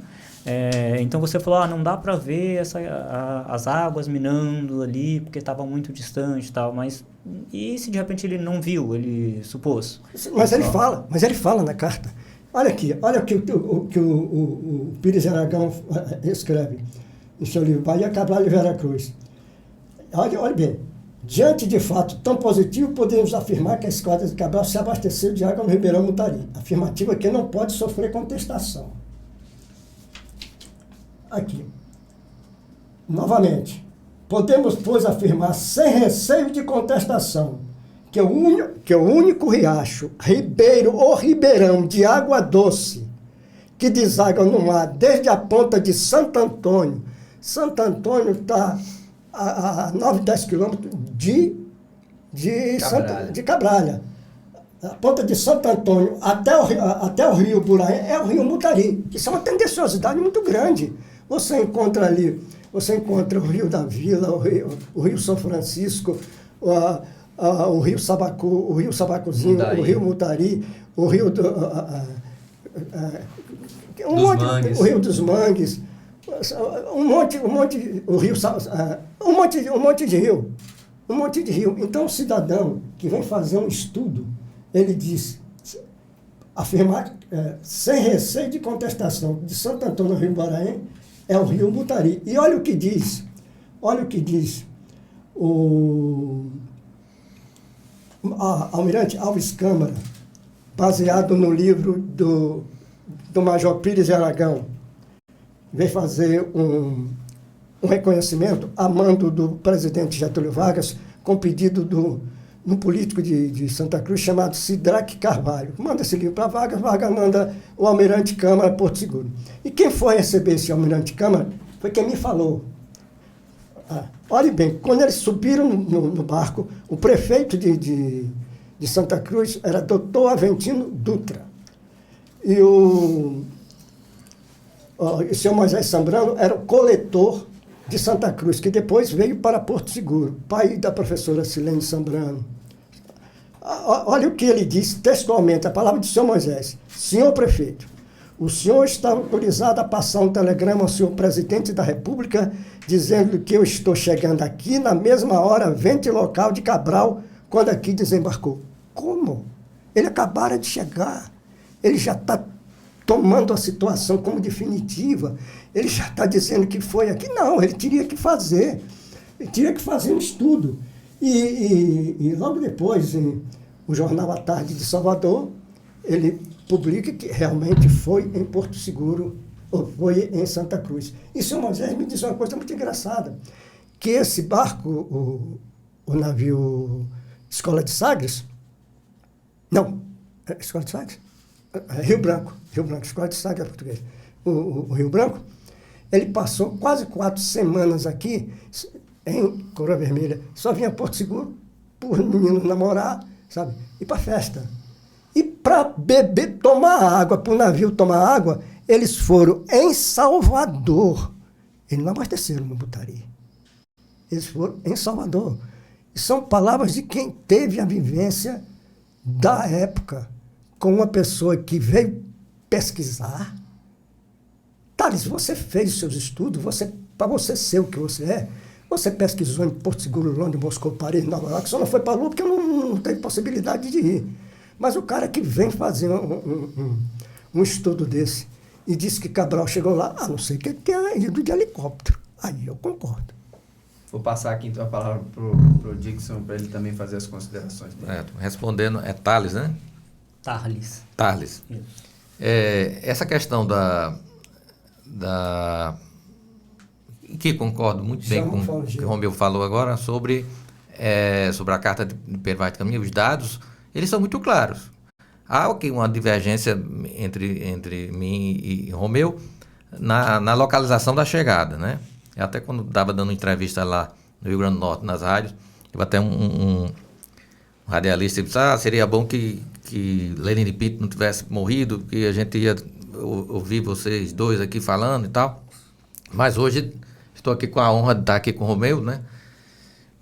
Então você falou, não dá para ver as águas minando ali, porque estava muito distante e tal, mas e se de repente ele não viu, ele supôs? Mas ele fala na carta. Olha o que o Pires de Aragão escreve em seu livro, Bahia, Cabral e Veracruz. Olha bem, diante de fato tão positivo, podemos afirmar que a esquadra de Cabral se abasteceu de água no Ribeirão Mutari. Afirmativa que não pode sofrer contestação. Aqui. Novamente, podemos, pois, afirmar sem receio de contestação que o único riacho, ribeiro ou ribeirão de água doce que deságua no mar desde a ponta de Santo Antônio. Santo Antônio está a 9, 10 quilômetros de Cabralha. A ponta de Santo Antônio até o rio Buraim é o rio Mutari. Isso é uma tendenciosidade muito grande. Você encontra ali, o rio da Vila, o rio São Francisco, o rio Sabacu, o rio Sabacuzinho, o rio Mutari, o rio o rio dos Mangues, um monte de rio. Então, o cidadão que vem fazer um estudo, ele diz, afirmar sem receio de contestação, de Santo Antônio ao Rio Baraém, é o rio Mutari. E olha o que diz o almirante Alves Câmara, baseado no livro do Major Pires de Aragão, veio fazer um reconhecimento a mando do presidente Getúlio Vargas, com pedido de um político de Santa Cruz chamado Sidraque Carvalho. Manda esse livro para Vargas, Vargas manda o almirante Câmara a Porto Seguro. E quem foi receber esse almirante Câmara foi quem me falou. Olhe bem, quando eles subiram no barco, o prefeito de Santa Cruz era Dr. Aventino Dutra. E o senhor Moisés Sambrano era o coletor de Santa Cruz, que depois veio para Porto Seguro, pai da professora Silene Sambrano. Olha o que ele disse textualmente, a palavra do senhor Moisés. Senhor prefeito, o senhor está autorizado a passar um telegrama ao senhor presidente da República dizendo que eu estou chegando aqui na mesma hora, vente local de Cabral, quando aqui desembarcou. Como? Ele acabara de chegar. Ele já está tomando a situação como definitiva. Ele já está dizendo que foi aqui. Não, ele teria que fazer. Ele teria que fazer um estudo. E logo depois, o jornal A Tarde de Salvador, ele publica que realmente foi em Porto Seguro, ou foi em Santa Cruz. E o senhor Moisés me disse uma coisa muito engraçada, que esse barco, o navio Escola de Sagres, não, Escola de Sagres? Rio Branco, Escola de Sagres é português. O Rio Branco, ele passou quase 4 semanas aqui, em Coroa Vermelha. Só vinha a Porto Seguro, por menino namorar, sabe? E para festa. E para beber, tomar água, para o navio tomar água, eles foram em Salvador. Eles não abasteceram no Mutari. Eles foram em Salvador. E são palavras de quem teve a vivência da época, com uma pessoa que veio pesquisar. Thales, você fez os seus estudos, para você ser o que você é, você pesquisou em Porto Seguro, Londres, Moscou, Paris, Nova York, só não foi para a Lua porque não teve possibilidade de ir. Mas o cara que vem fazer um estudo desse e disse que Cabral chegou lá, a não ser que ele tenha ido de helicóptero. Aí eu concordo. Vou passar aqui então a palavra para o Dixon, para ele também fazer as considerações dele. Respondendo, é Thales, né? Thales. Essa questão que concordo muito bem com o que o Romeu falou agora sobre sobre a carta de Pervaz de Caminha, os dados, eles são muito claros. Há uma divergência entre mim e Romeu na localização da chegada, né? Até quando estava dando entrevista lá no Rio Grande do Norte, nas rádios, teve até um radialista que disse, seria bom que Lenin de Pinto não tivesse morrido, que a gente ia ouvir vocês dois aqui falando e tal. Mas hoje estou aqui com a honra de estar aqui com o Romeu, né?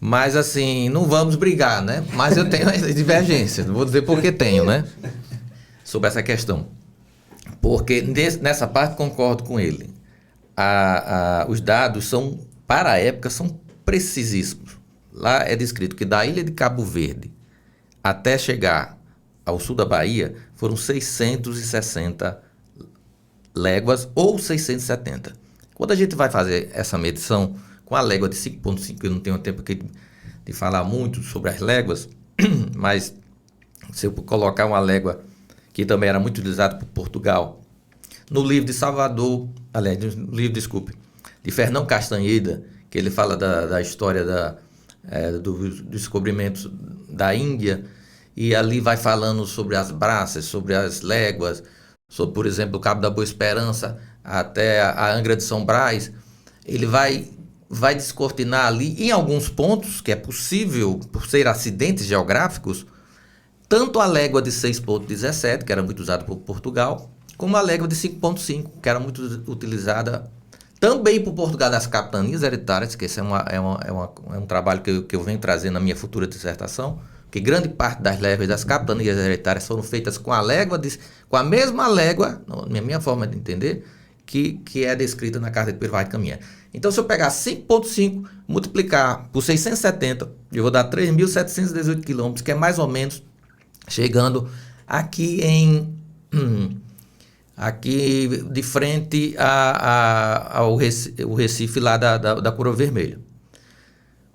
Mas assim, não vamos brigar, né? Mas eu tenho essa divergência, não vou dizer porque tenho, né? Sobre essa questão. Porque nessa parte concordo com ele. Os dados são, para a época, são precisíssimos. Lá é descrito que da ilha de Cabo Verde até chegar ao sul da Bahia foram 660 léguas ou 670. Quando a gente vai fazer essa medição com a légua de 5,5, eu não tenho tempo aqui de falar muito sobre as léguas, mas se eu colocar uma légua que também era muito utilizada por Portugal, no livro de Salvador, aliás, no livro, desculpe, de Fernão Castanheda, que ele fala da história dos descobrimentos da Índia, e ali vai falando sobre as braças, sobre as léguas, sobre, por exemplo, o Cabo da Boa Esperança até a Angra de São Brás. Ele vai descortinar ali, em alguns pontos, que é possível, por ser acidentes geográficos, tanto a légua de 6,17, que era muito usada por Portugal, como a légua de 5,5, que era muito utilizada também por Portugal das capitanias hereditárias, que esse é um trabalho que eu venho trazer na minha futura dissertação, que grande parte das léguas das capitanias hereditárias foram feitas com a mesma légua, na minha forma de entender, que é descrita na carta de Pervaz de Caminha. Então, se eu pegar 5,5, multiplicar por 670, eu vou dar 3.718 quilômetros, que é mais ou menos chegando aqui aqui de frente ao Recife lá da Coroa Vermelha.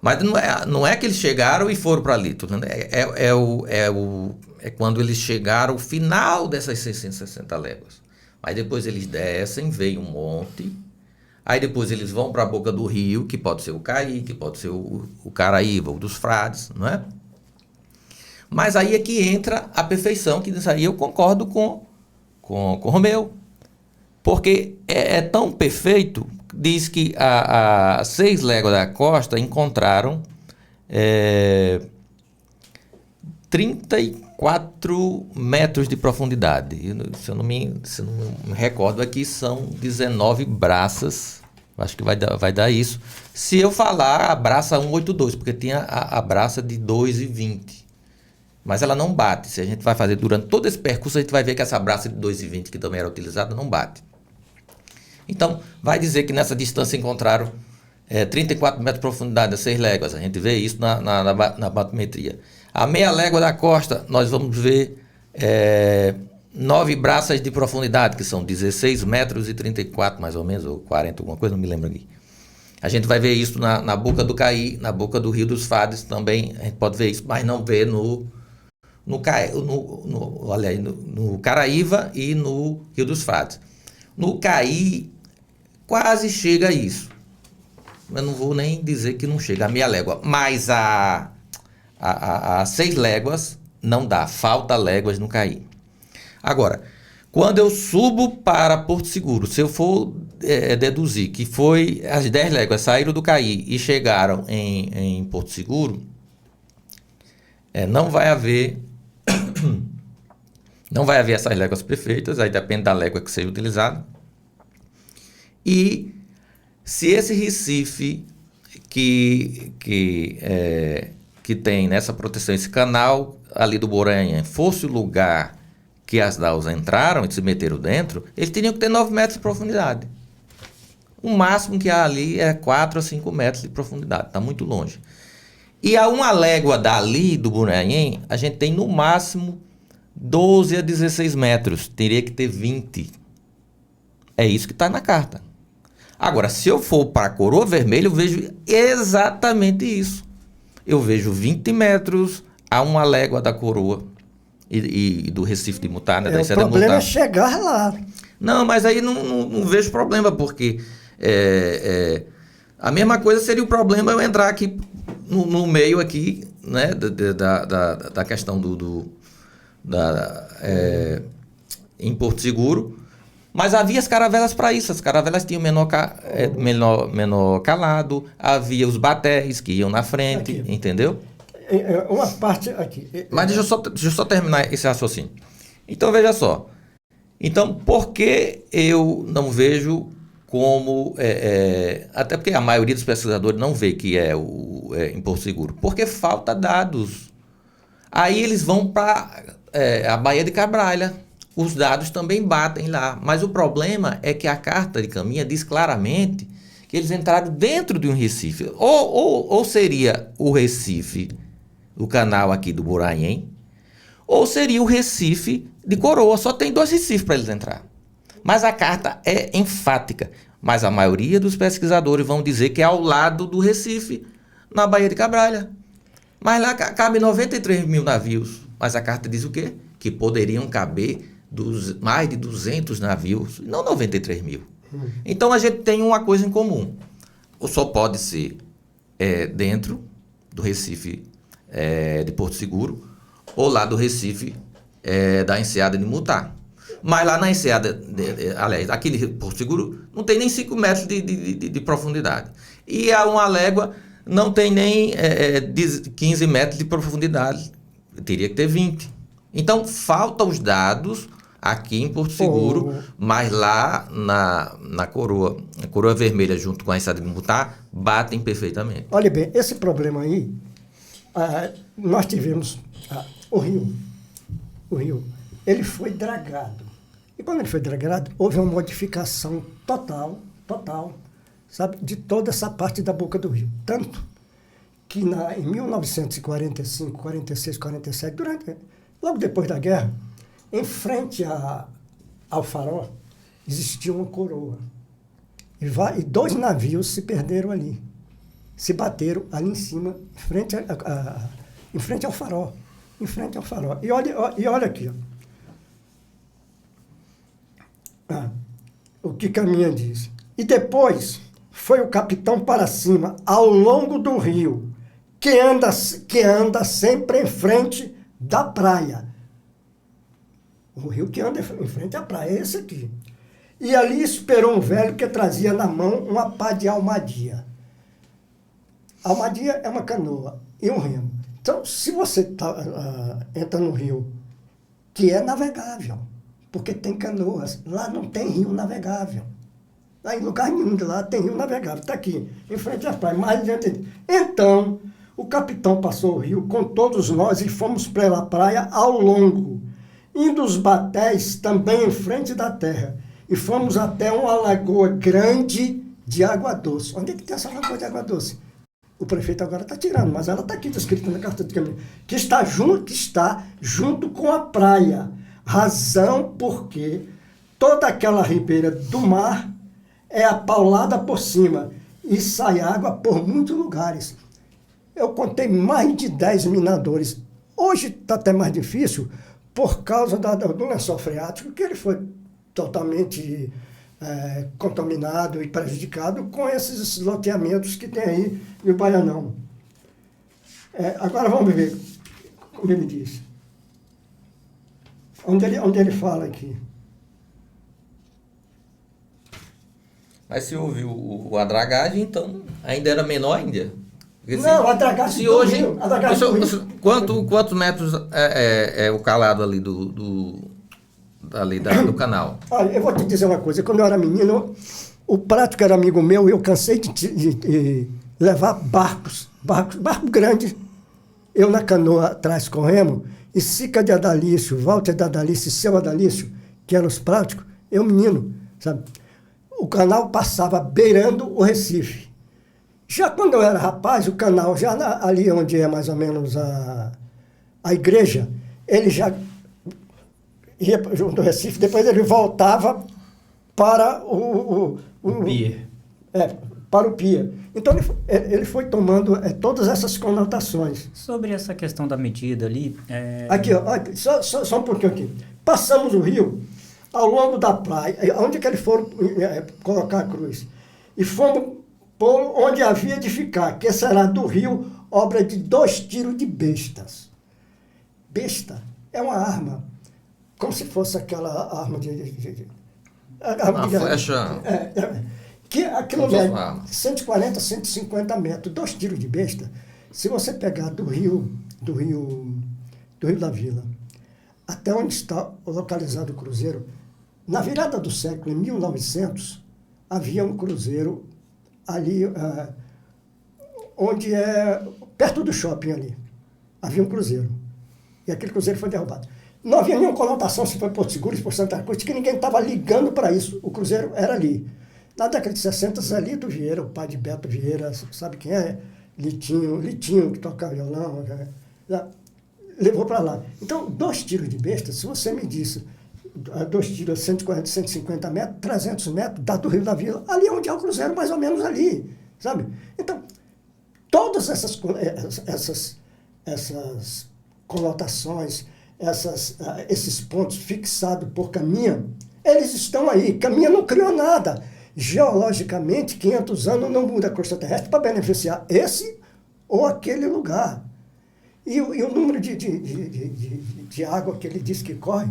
Mas não é que eles chegaram e foram para ali. É quando eles chegaram ao final dessas 660 léguas. Aí depois eles descem, vem um monte. Aí depois eles vão para a boca do rio, que pode ser o Caí, que pode ser o Caraíba, ou dos Frades, não é? Mas aí é que entra a perfeição, que isso aí eu concordo com Romeu. Porque é tão perfeito, diz que a 6 léguas da costa encontraram 34 metros de profundidade. Se eu não me recordo aqui, são 19 braças. Acho que vai dar isso. Se eu falar a braça 182, porque tinha a braça de 2,20. Mas ela não bate. Se a gente vai fazer durante todo esse percurso, a gente vai ver que essa braça de 2,20, que também era utilizada, não bate. Então, vai dizer que nessa distância encontraram 34 metros de profundidade, a 6 léguas. A gente vê isso na batimetria. A meia légua da costa, nós vamos ver 9 braças de profundidade, que são 16 metros e 34, mais ou menos, ou 40, alguma coisa, não me lembro aqui. A gente vai ver isso na boca do Caí, na boca do Rio dos Frades também, a gente pode ver isso, mas não vê no Caraíva e no Rio dos Frades. No Caí, quase chega a isso. Eu não vou nem dizer que não chega a meia légua, mas a 6 léguas não dá, falta léguas no Caí. Agora, quando eu subo para Porto Seguro, se eu for deduzir que foi as 10 léguas saíram do Caí e chegaram em Porto Seguro, não vai haver essas léguas perfeitas, aí depende da légua que seja utilizada. E se esse Recife que tem nessa proteção, esse canal ali do Boranha, fosse o lugar que as DAOs entraram e se meteram dentro, eles teriam que ter 9 metros de profundidade. O máximo que há ali é 4 a 5 metros de profundidade, está muito longe. E a uma légua dali do Boranhém, a gente tem no máximo 12 a 16 metros, teria que ter 20. É isso que está na carta. Agora, se eu for para a Coroa Vermelha, eu vejo exatamente isso. Eu vejo 20 metros a uma légua da Coroa e do Recife de Mutá, né? O problema é chegar lá. Não, mas aí não vejo problema, porque a mesma coisa seria o problema eu entrar aqui no meio aqui, né, da questão em Porto Seguro, mas havia as caravelas para isso. As caravelas tinham menor calado, havia os batéis que iam na frente, aqui. Entendeu? Uma parte aqui. Mas deixa eu só terminar esse raciocínio. Então, veja só. Então, por que eu não vejo como... até porque a maioria dos pesquisadores não vê que é em Porto Seguro. Porque falta dados. Aí eles vão para a Baía de Cabralha. Os dados também batem lá. Mas o problema é que a carta de caminha diz claramente que eles entraram dentro de um Recife. Ou seria o Recife, o canal aqui do Boraém, ou seria o Recife de Coroa. Só tem 2 Recifes para eles entrar. Mas a carta é enfática. Mas a maioria dos pesquisadores vão dizer que é ao lado do Recife, na Baía de Cabralha. Mas lá cabe 93 mil navios. Mas a carta diz o quê? Que poderiam caber mais de 200 navios, não 93 mil. Então a gente tem uma coisa em comum. Ou só pode ser dentro do Recife de Porto Seguro, ou lá do Recife da enseada de Mutá. Mas lá na enseada, aliás, aqui de Porto Seguro, não tem nem 5 metros de profundidade. E a uma légua não tem nem 15 metros de profundidade. Teria que ter 20. Então, faltam os dados aqui em Porto Seguro, mas lá na Coroa Vermelha, junto com a enseada de Mutá, batem perfeitamente. Olha bem, esse problema aí, nós tivemos o rio, ele foi dragado. E quando ele foi dragado, houve uma modificação total, sabe, de toda essa parte da boca do rio. Tanto que em 1945, 46, 47, logo depois da guerra, em frente ao farol, existia uma coroa. E 2 navios se perderam ali. Se bateram ali em cima, em frente ao farol. E olha aqui. O que Caminha diz. E depois foi o capitão para cima, ao longo do rio, que anda sempre em frente da praia. O rio que anda em frente à praia é esse aqui. E ali esperou um velho que trazia na mão uma pá de almadia. Almadia é uma canoa e um remo. Então, se você entra no rio, que é navegável, porque tem canoas, lá não tem rio navegável. Lá em lugar nenhum de lá tem rio navegável. Está aqui, em frente à praia, mais adiante. Então, o capitão passou o rio com todos nós e fomos pela praia ao longo, indo os batéis também em frente da terra. E fomos até uma lagoa grande de água doce. Onde é que tem essa lagoa de água doce? O prefeito agora está tirando, mas ela está aqui descrita na carta de caminho. Que está junto com a praia. Razão porque toda aquela ribeira do mar é apaulada por cima e sai água por muitos lugares. Eu contei mais de 10 minadores. Hoje está até mais difícil por causa do lençol freático, que ele foi totalmente contaminado e prejudicado com esses loteamentos que tem aí no Baianão. Agora vamos ver como ele diz. Onde ele fala aqui. Mas se houve a dragagem, então ainda era menor ainda. Porque não, a dragagem se hoje, rio. Quantos metros é o calado ali do canal? Olha, eu vou te dizer uma coisa. Quando eu era menino, o Prato, que era amigo meu, eu cansei de levar barco grande. Eu na canoa atrás com remo, e Sica de Adalício, Walter de Adalício e Seu Adalício, que eram os práticos, eu menino, sabe? O canal passava beirando o Recife. Já quando eu era rapaz, o canal, já ali onde é mais ou menos a igreja, ele já ia junto ao Recife, depois ele voltava para o pier. Para o pier. Então ele foi tomando todas essas conotações. Sobre essa questão da medida ali... Aqui, ó, só um pouquinho aqui. Passamos o rio ao longo da praia, onde que eles foram colocar a cruz. E fomos por onde havia de ficar, que será do rio obra de 2 tiros de bestas. Besta é uma arma, como se fosse aquela arma Uma flecha. Que aquilo Como se fosse é uma arma. 140, 150 metros. 2 tiros de besta, se você pegar do rio da Vila até onde está localizado o cruzeiro, na virada do século, em 1900, havia um cruzeiro ali, onde é perto do shopping ali. Havia um cruzeiro. E aquele cruzeiro foi derrubado. Não havia nenhuma conotação se foi Porto Seguro, se foi Santa Cruz, que ninguém estava ligando para isso. O cruzeiro era ali. Na década de 60, Zelito Vieira, o pai de Beto Vieira, sabe quem é? Litinho, que toca violão, levou para lá. Então, 2 tiros de besta, se você me disse, 2 tiros a 140, 150 metros, 300 metros, dá do Rio da Vila, ali é onde é o cruzeiro, mais ou menos ali, sabe? Então, todas essas conotações, esses pontos fixados por Caminha, eles estão aí. Caminha não criou nada. Geologicamente, 500 anos não muda a crosta terrestre para beneficiar esse ou aquele lugar. E o número de água que ele diz que corre,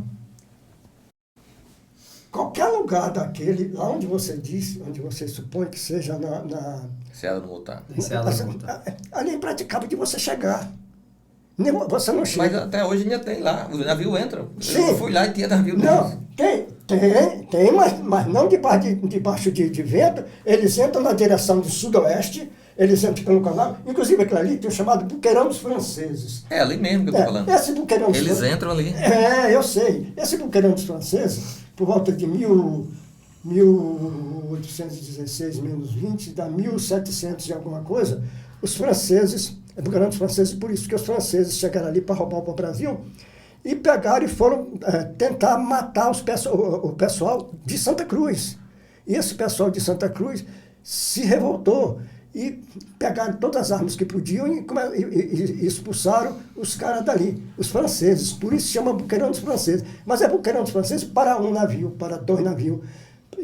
qualquer lugar daquele, lá onde você diz, onde você supõe que seja na Serra do Mutar. ali é impraticável de você chegar. Você não chega. Mas até hoje ainda tem lá, os navios entram. Sim. Eu fui lá e tinha navio Não, tem, mas não debaixo de vento. Eles entram na direção de sudoeste, eles entram pelo canal. Inclusive aquilo ali tem o chamado Buqueirão dos Franceses. É ali mesmo que eu tô falando. Esse Buqueirão dos Eles Franceses, entram ali. eu sei. Esse Buqueirão dos Franceses, por volta de 1816 menos 20, dá 1700 e alguma coisa, os franceses, Buqueirão dos Franceses por isso, que os franceses chegaram ali para roubar o Brasil e pegaram e foram tentar matar o pessoal de Santa Cruz. E esse pessoal de Santa Cruz se revoltou e pegaram todas as armas que podiam e expulsaram os caras dali, os franceses. Por isso chama Buqueirão dos Franceses. Mas é Buqueirão dos Franceses para 1 navio, para 2 navios,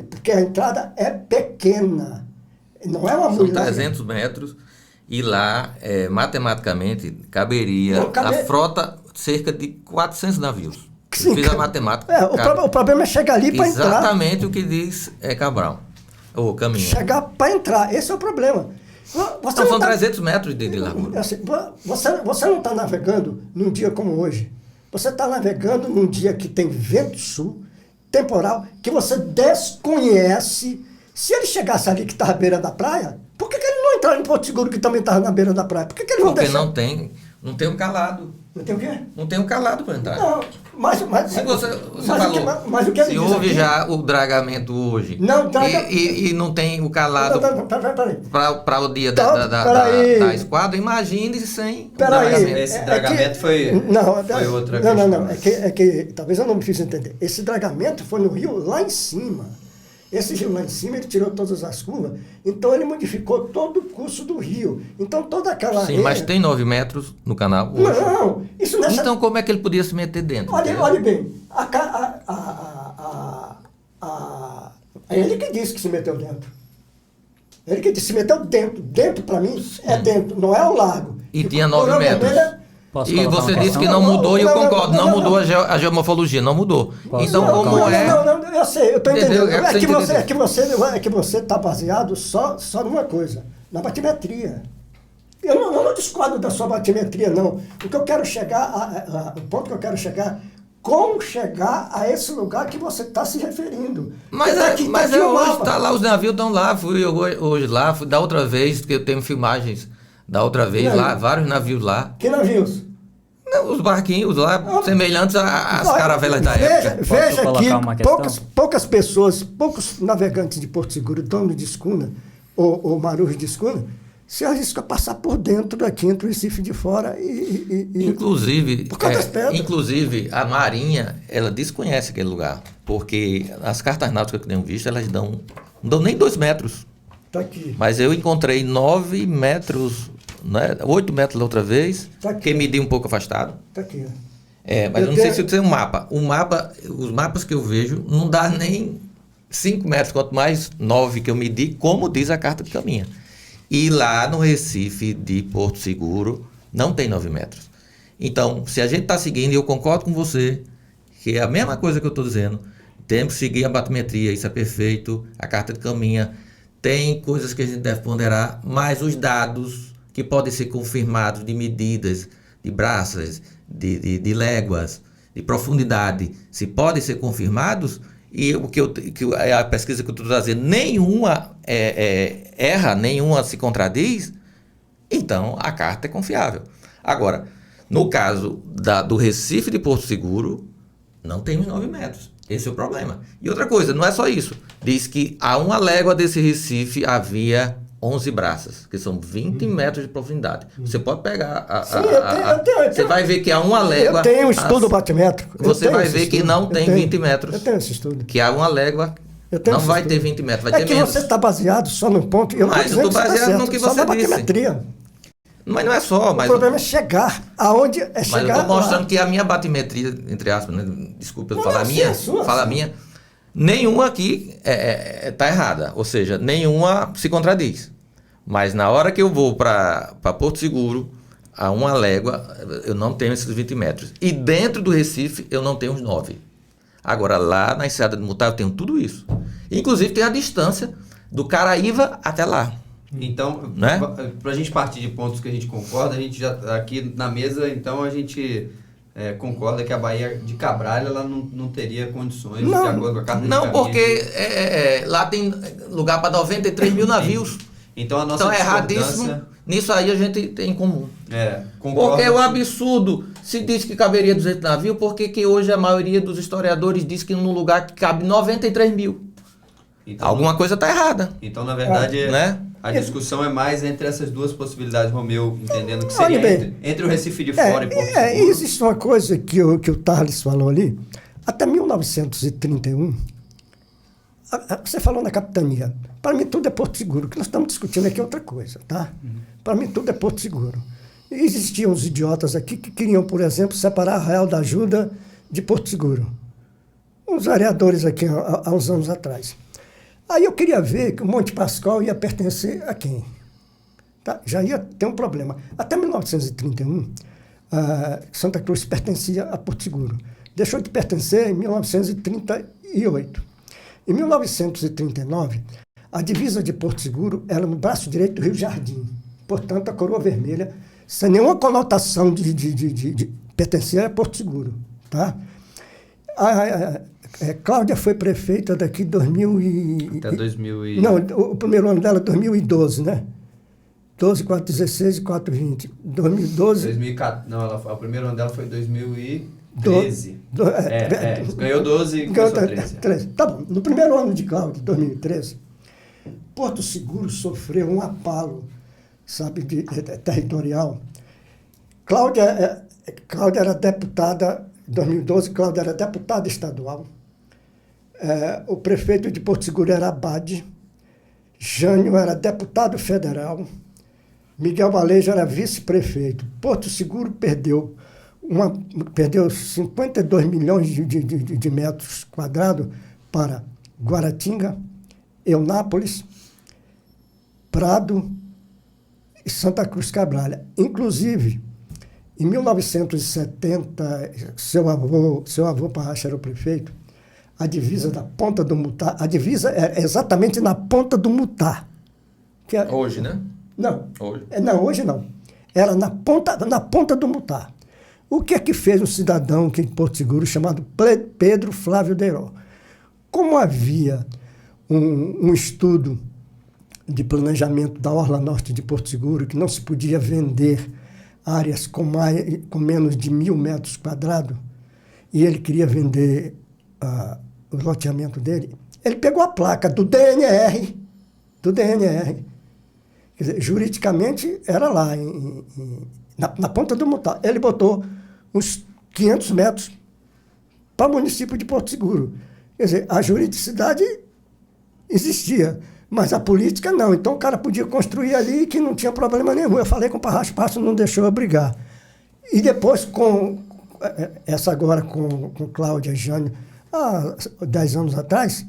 porque a entrada é pequena. Não é uma São mulher. 300 metros e lá, matematicamente, caberia a frota cerca de 400 navios. Sim, Eu fiz a matemática. o problema é chegar ali para entrar. Exatamente o que diz Cabral, ou Caminha. Chegar para entrar, esse é o problema. Então são 300 metros de largura. Assim, você não está navegando num dia como hoje. Você está navegando num dia que tem vento sul, temporal, que você desconhece. Se ele chegasse ali que está à beira da praia, por que ele não entraram em Porto Seguro que também estava na beira da praia? Por que eles não deixam? Porque não tem um calado. Não tem o quê? Não tem um calado para entrar. Não, mas Se você falou, o que ele se diz houve aqui, já o dragamento hoje e não tem o calado Peraí. para o dia Peraí. da esquadra, imagine sem o Peraí. dragamento. Esse dragamento foi outra questão. Não. É que talvez eu não me fiz entender. Esse dragamento foi no rio lá em cima. Esse rio lá em cima, ele tirou todas as curvas, então ele modificou todo o curso do rio. Então toda aquela Sim, mas tem 9 metros no canal hoje. Não, isso nessa... Então como é que ele podia se meter dentro? Olha bem, é ele que disse que se meteu dentro. Ele que disse se meteu dentro. Dentro, para mim, é dentro, não é o largo. E tinha 9 metros. Posso E colocar você uma disse que questão? não mudou e eu concordo. Não não, mudou a geomorfologia, não mudou. Posso Então colocar como uma é... Não, eu sei, eu estou Entendeu? entendendo. É que que você está baseado só numa coisa, na batimetria. Eu não discordo da sua batimetria, não. O que eu quero chegar, o ponto que eu quero chegar, como chegar a esse lugar que você está se referindo. Mas aqui o hoje mapa. tá lá, os navios estão lá. Fui eu hoje lá, fui da outra vez, que eu tenho filmagens da outra vez Navio. lá, vários navios lá. Que navios? Não, os barquinhos lá, semelhantes às caravelas da época. Veja colocar uma que questão? poucas pessoas, poucos navegantes de Porto Seguro, dono de escuna, ou marujos de escuna, se arriscam a passar por dentro daqui, entre o Recife de fora e Inclusive, por causa das pedras. inclusive, a Marinha, ela desconhece aquele lugar, porque as cartas náuticas que eu tenho visto, elas não dão nem 2 metros. Tá aqui. Mas eu encontrei 9 metros, né, 8 metros da outra vez, Tá aqui. que medi um pouco afastado. Tá aqui. Mas eu não sei tenho- se tem um mapa. Os mapas que eu vejo não dá nem 5 metros, quanto mais 9 que eu medi, como diz a carta de Caminha. E lá no Recife de Porto Seguro não tem 9 metros. Então, se a gente está seguindo, e eu concordo com você, que é a mesma coisa que eu estou dizendo, temos que seguir a batimetria, isso é perfeito, a carta de caminha, tem coisas que a gente deve ponderar, mas os dados que podem ser confirmados de medidas, de braças, de léguas, de profundidade, se podem ser confirmados, e a pesquisa que eu estou trazendo, nenhuma erra, nenhuma se contradiz, então a carta é confiável. Agora, no caso do Recife de Porto Seguro, não tem os 9 metros. Esse é o problema. E outra coisa, não é só isso. Diz que a uma légua desse Recife havia 11 braças, que são 20 metros de profundidade. Você pode pegar você vai ver que a uma légua... Eu tenho um estudo batimétrico. Você vai ver que não tem 20 metros. Eu tenho esse estudo. Que a uma légua não vai ter 20 metros, vai ter menos. É que você está baseado só num ponto... Mas eu estou baseado no que você só na disse. Batimetria. Mas não é só. O problema é chegar aonde é chegar. Mas eu estou mostrando que a minha batimetria, entre aspas, né? Desculpa eu falar a minha, fala a minha, nenhuma aqui está errada. Ou seja, nenhuma se contradiz. Mas na hora que eu vou para Porto Seguro, a uma légua, eu não tenho esses 20 metros. E dentro do Recife, eu não tenho os 9. Agora, lá na Enseada de Mutá, eu tenho tudo isso. Inclusive, tem a distância do Caraíva até lá. Então, Né? para a gente partir de pontos que a gente concorda, a gente já aqui na mesa, então a gente concorda que a Baía de Cabral ela não teria condições de acordo com a carta de Não, caminho. porque lá tem lugar para 93 mil navios. Então, a nossa Então é discordância... erradíssimo. Nisso aí a gente tem em comum. Concordo. Porque é um absurdo. Se diz que caberia 200 navios, por que hoje a maioria dos historiadores diz que num lugar que cabe 93 mil? Então, Alguma coisa está errada. Então, na verdade, né? a discussão é mais entre essas duas possibilidades, Romeu, entendendo que Olha seria bem, entre o Recife de Fora e Porto Seguro. Existe uma coisa que o Thales falou ali. Até 1931, você falou na capitania. Para mim, tudo é Porto Seguro. O que nós estamos discutindo aqui é outra coisa, tá? Para mim, tudo é Porto Seguro. E existiam os idiotas aqui que queriam, por exemplo, separar Arraial da Ajuda de Porto Seguro. Uns vereadores aqui há uns anos atrás. Aí eu queria ver que o Monte Pascoal ia pertencer a quem? Tá? Já ia ter um problema. Até 1931, Santa Cruz pertencia a Porto Seguro. Deixou de pertencer em 1938. Em 1939, a divisa de Porto Seguro era no braço direito do Rio Jardim. Portanto, a coroa vermelha, sem nenhuma conotação de pertencer a Porto Seguro. Tá? Cláudia foi prefeita daqui 2000 e... Até 2000 e... Não, o primeiro ano dela é 2012, né? 12, 4, 16 e 4, 20. 2012... 2014, não, o primeiro ano dela foi 2013. Ganhou 12 e começou 13. Tá bom. No primeiro ano de Cláudia, 2013, Porto Seguro sofreu um abalo, sabe, territorial. Cláudia era deputada... Em 2012, Cláudia era deputada estadual. O prefeito de Porto Seguro era Abade. Jânio era deputado federal. Miguel Valejo era vice-prefeito. Porto Seguro perdeu 52 milhões de metros quadrados para Guaratinga, Eunápolis, Prado e Santa Cruz Cabral. Inclusive, em 1970, seu avô Parracha era o prefeito, a divisa da Ponta do Mutá, a divisa é exatamente na Ponta do Mutá. Hoje, né? Não. Hoje. Não, hoje não. Era na ponta do Mutá. O que é que fez um cidadão aqui em Porto Seguro chamado Pedro Flávio Deiró? Como havia um estudo de planejamento da Orla Norte de Porto Seguro, que não se podia vender áreas com menos de 1.000 metros quadrados, e ele queria vender o loteamento dele, ele pegou a placa do DNR. Quer dizer, juridicamente era lá, na Ponta do Mutá. Ele botou uns 500 metros para o município de Porto Seguro. Quer dizer, a juridicidade existia, mas a política não. Então o cara podia construir ali que não tinha problema nenhum. Eu falei com o Parracha não deixou eu brigar. E depois, com Cláudia e Jânio, há 10 anos atrás,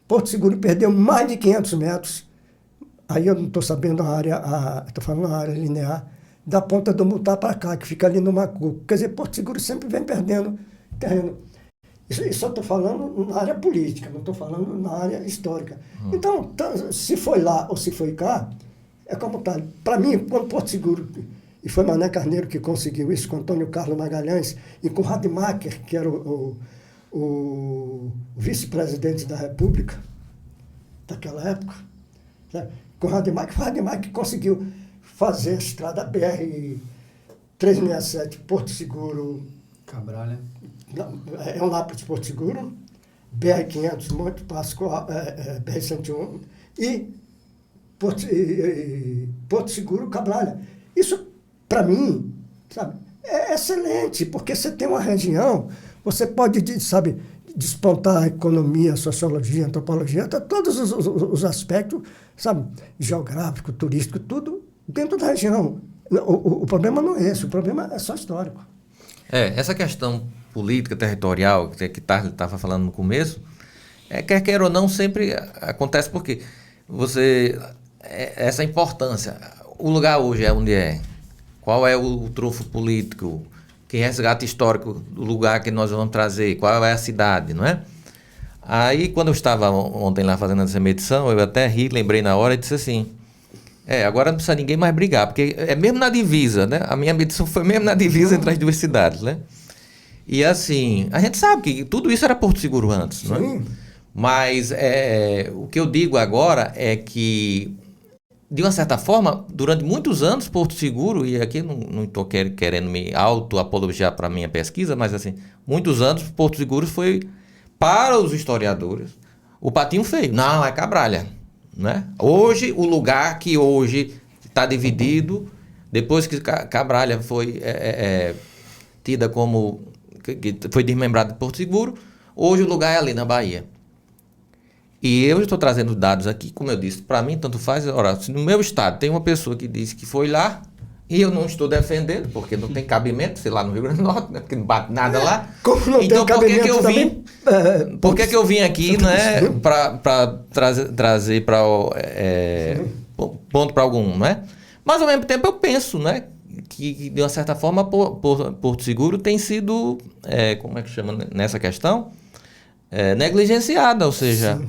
Porto Seguro perdeu mais de 500 metros aí eu não estou sabendo a área, estou falando a área linear, da Ponta do Mutá para cá, que fica ali no Macuco. Quer dizer, Porto Seguro sempre vem perdendo terreno. Isso eu estou falando na área política, não estou falando na área histórica. Então, se foi lá ou se foi cá, é como tal. Para mim, quando Porto Seguro, e foi Mané Carneiro que conseguiu isso, com Antônio Carlos Magalhães e com Rademacher, que era o vice-presidente da República daquela época, sabe? Com Rademacher que conseguiu fazer a estrada BR-367, Porto Seguro... Cabralha. É um lápis de Porto Seguro, BR-500, Monte Pascoal, BR-101 e Porto Seguro, Cabralha. Isso, para mim, sabe, é excelente, porque você tem uma região, você pode, sabe, despontar a economia, a sociologia, a antropologia, todos os aspectos, sabe, geográfico, turístico, tudo dentro da região. O problema não é esse, o problema é só histórico. Essa questão política, territorial, que Tarly estava falando no começo, quer queira ou não, sempre acontece porque essa importância, o lugar hoje é onde é, qual é o trunfo político, que resgate histórico do lugar que nós vamos trazer, qual é a cidade, não é? Aí, quando eu estava ontem lá fazendo essa medição, eu até lembrei na hora e disse assim, agora não precisa ninguém mais brigar, porque é mesmo na divisa, né? A minha medição foi mesmo na divisa entre as duas cidades, né? E assim, a gente sabe que tudo isso era Porto Seguro antes, não é? Mas o que eu digo agora é que, de uma certa forma, durante muitos anos, Porto Seguro, e aqui não estou querendo me auto-apologiar para a minha pesquisa, mas assim, muitos anos Porto Seguro foi, para os historiadores, o patinho feio. Não, é Cabralha, né? Hoje, o lugar que hoje está dividido, depois que Cabralha foi tida como... que foi desmembrado de Porto Seguro, hoje o lugar é ali na Bahia. E eu estou trazendo dados aqui, como eu disse, para mim tanto faz, ora, se no meu estado tem uma pessoa que disse que foi lá, e eu não estou defendendo, porque não tem cabimento, sei lá, no Rio Grande do Norte, né, porque não bate nada lá. Como não então tem cabimento também, por que eu vim aqui, né, para trazer para ponto para algum, né? Mas ao mesmo tempo eu penso, né, que de uma certa forma Porto Seguro tem sido, como é que chama nessa questão, negligenciada, ou seja,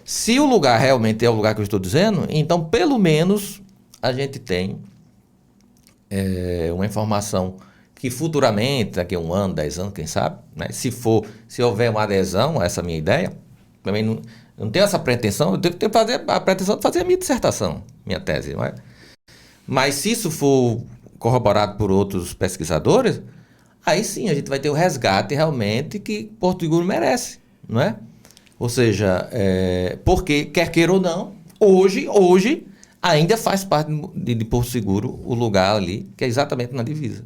se o lugar realmente é o lugar que eu estou dizendo, então pelo menos a gente tem uma informação que futuramente, daqui a 1 ano, 10 anos, quem sabe, né, se houver uma adesão a essa minha ideia, também não tenho essa pretensão, eu devo ter a pretensão de fazer a minha dissertação, minha tese, não é? Mas se isso for corroborado por outros pesquisadores, aí sim a gente vai ter o resgate realmente que Porto Seguro merece, não é? Ou seja, porque, quer queira ou não, hoje ainda faz parte de Porto Seguro o lugar ali, que é exatamente na divisa.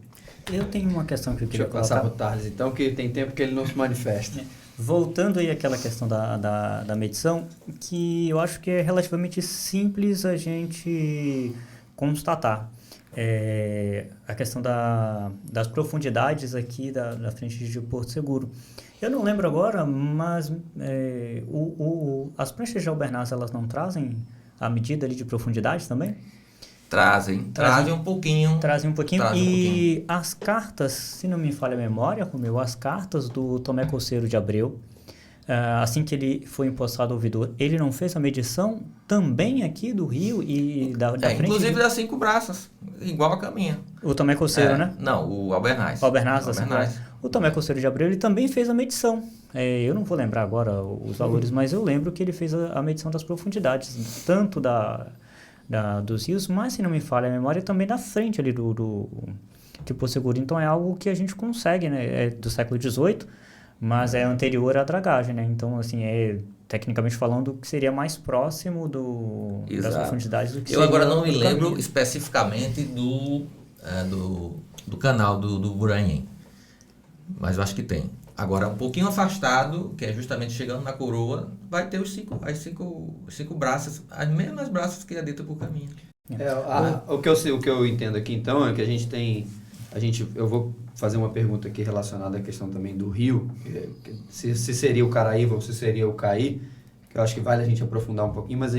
Eu tenho uma questão que eu queria passar para o Tarly, então, que tem tempo que ele não se manifesta. Voltando aí àquela questão da medição, que eu acho que é relativamente simples a gente constatar. A questão das profundidades aqui da frente de Porto Seguro. Eu não lembro agora, mas as pranchas de Albernaz, elas não trazem a medida ali de profundidade também? Trazem um pouquinho. Trazem um pouquinho. E as cartas, se não me falha a memória, Romeu, as cartas do Tomé Coceiro de Abreu, assim que ele foi empossado ao ouvidor, ele não fez a medição também aqui do rio e da frente? Inclusive das 5 braças, igual a caminha. O Tomé Coceiro, né? Não, o Albernaz. O Tomé Coceiro de Abreu, ele também fez a medição. Eu não vou lembrar agora os valores, mas eu lembro que ele fez a medição das profundidades, tanto dos rios, mas se não me falha a memória, também da frente ali de Porto Seguro. Então é algo que a gente consegue, né? É do século XVIII, mas é anterior à dragagem, né? Então, assim, tecnicamente falando, que seria mais próximo das profundidades do que eu agora não me lembro especificamente do canal do Buranhém, mas eu acho que tem. Agora, um pouquinho afastado, que é justamente chegando na coroa, vai ter as cinco braças, as mesmas braças que é dita por caminho. O que eu entendo aqui, então, é que a gente tem... eu vou fazer uma pergunta aqui relacionada à questão também do rio, se seria o Caraíva ou se seria o Caí, que eu acho que vale a gente aprofundar um pouquinho, mas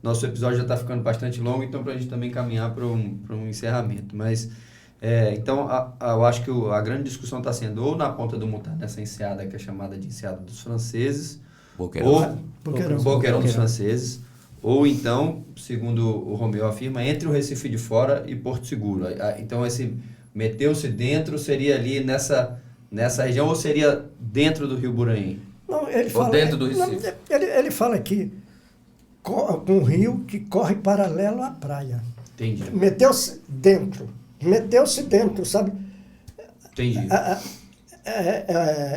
nosso episódio já está ficando bastante longo, então para a gente também caminhar para um encerramento. Mas, então, eu acho que a grande discussão está sendo ou na ponta do montar nessa enseada que é chamada de enseada dos franceses, Boqueirão. Boqueirão dos franceses, ou então, segundo o Romeu afirma, entre o Recife de Fora e Porto Seguro. Então, esse meteu-se dentro seria ali nessa região ou seria dentro do Rio Buranhim? Não, ele Ou fala, dentro do Recife? não, ele fala aqui com um rio que corre paralelo à praia. Entendi. Meteu-se dentro, sabe? Entendi.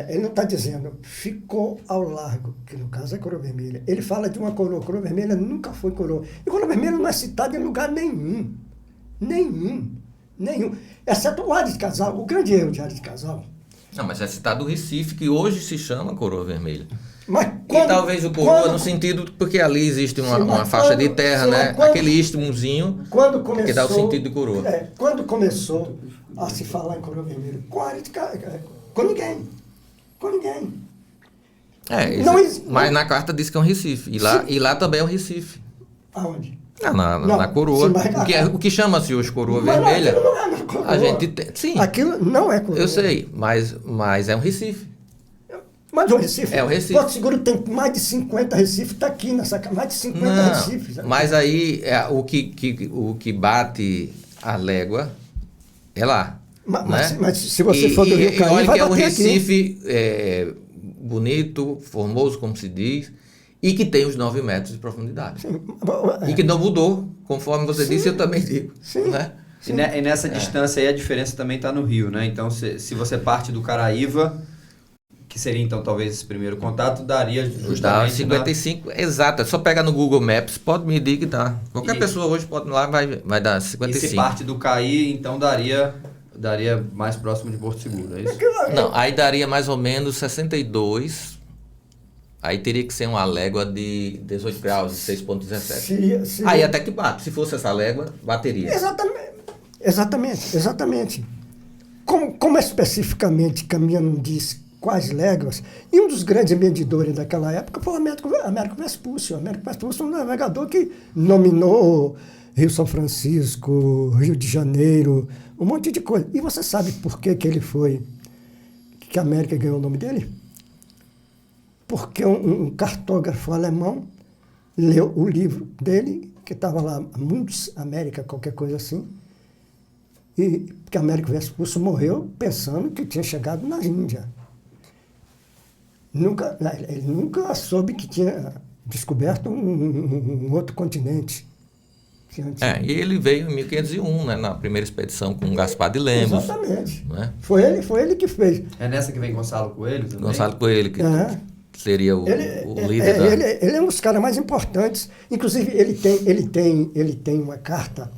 Ele não está dizendo ficou ao largo, que no caso é coroa vermelha. Ele fala de uma coroa. Coroa vermelha nunca foi coroa. E coroa vermelha não é citada em lugar nenhum. Nenhum. Exceto o Ares de Casal, o grande erro de Ares de Casal. Não, mas é citado o Recife, que hoje se chama Coroa Vermelha. Mas E talvez o coroa no sentido, porque ali existe uma faixa de terra, né? Aquele istmozinho que dá o sentido de coroa. Quando começou a se falar em coroa vermelha, com ninguém. Mas na carta diz que é um Recife. E lá também é um Recife. Aonde? Na coroa. Sim, mas O que chama-se hoje coroa Mas vermelha, aquilo não é coroa. a gente tem. Sim, Aquilo não é coroa. eu sei, mas é um Recife. Mas o Recife, É o Recife. Porto Seguro tem mais de 50 Recifes, está aqui nessa mais de 50 Recifes. Mas aí o que bate a légua é lá. Mas se você for do Rio Caí, olha vai que é um bater aqui. Recife bonito, formoso, como se diz, e que tem os 9 metros de profundidade. Sim, E que não mudou, conforme você disse, eu também digo. Sim. Né? E nessa distância aí a diferença também está no Rio, né? Então, se você parte do Caraíva, que seria então talvez esse primeiro contato, daria Dá justamente 55, exato. É só pegar no Google Maps, pode medir que dá. Qualquer pessoa hoje pode ir lá, vai dar E 55. se parte do Caí, então daria mais próximo de Porto Seguro, é isso? Não, aí daria mais ou menos 62. Aí teria que ser uma légua de 18 graus, 6,17. Aí até que bate. Se fosse essa légua, bateria. Exatamente. Como especificamente Caminha não diz quais léguas, e um dos grandes medidores daquela época foi o Américo Vespúcio. O Américo Vespúcio é um navegador que nominou Rio São Francisco, Rio de Janeiro, um monte de coisa. E você sabe por que ele foi, que a América ganhou o nome dele? Porque um cartógrafo alemão leu o livro dele, que estava lá, Mundus América, qualquer coisa assim, e que Américo Vespúcio morreu pensando que tinha chegado na Índia. Ele nunca soube que tinha descoberto um outro continente. E ele veio em 1501, né, na primeira expedição com Gaspar de Lemos. Exatamente. Né? Foi ele que fez. É nessa que vem Gonçalo Coelho também? Gonçalo Coelho, que seria o líder ele é um dos caras mais importantes. Inclusive, ele tem uma carta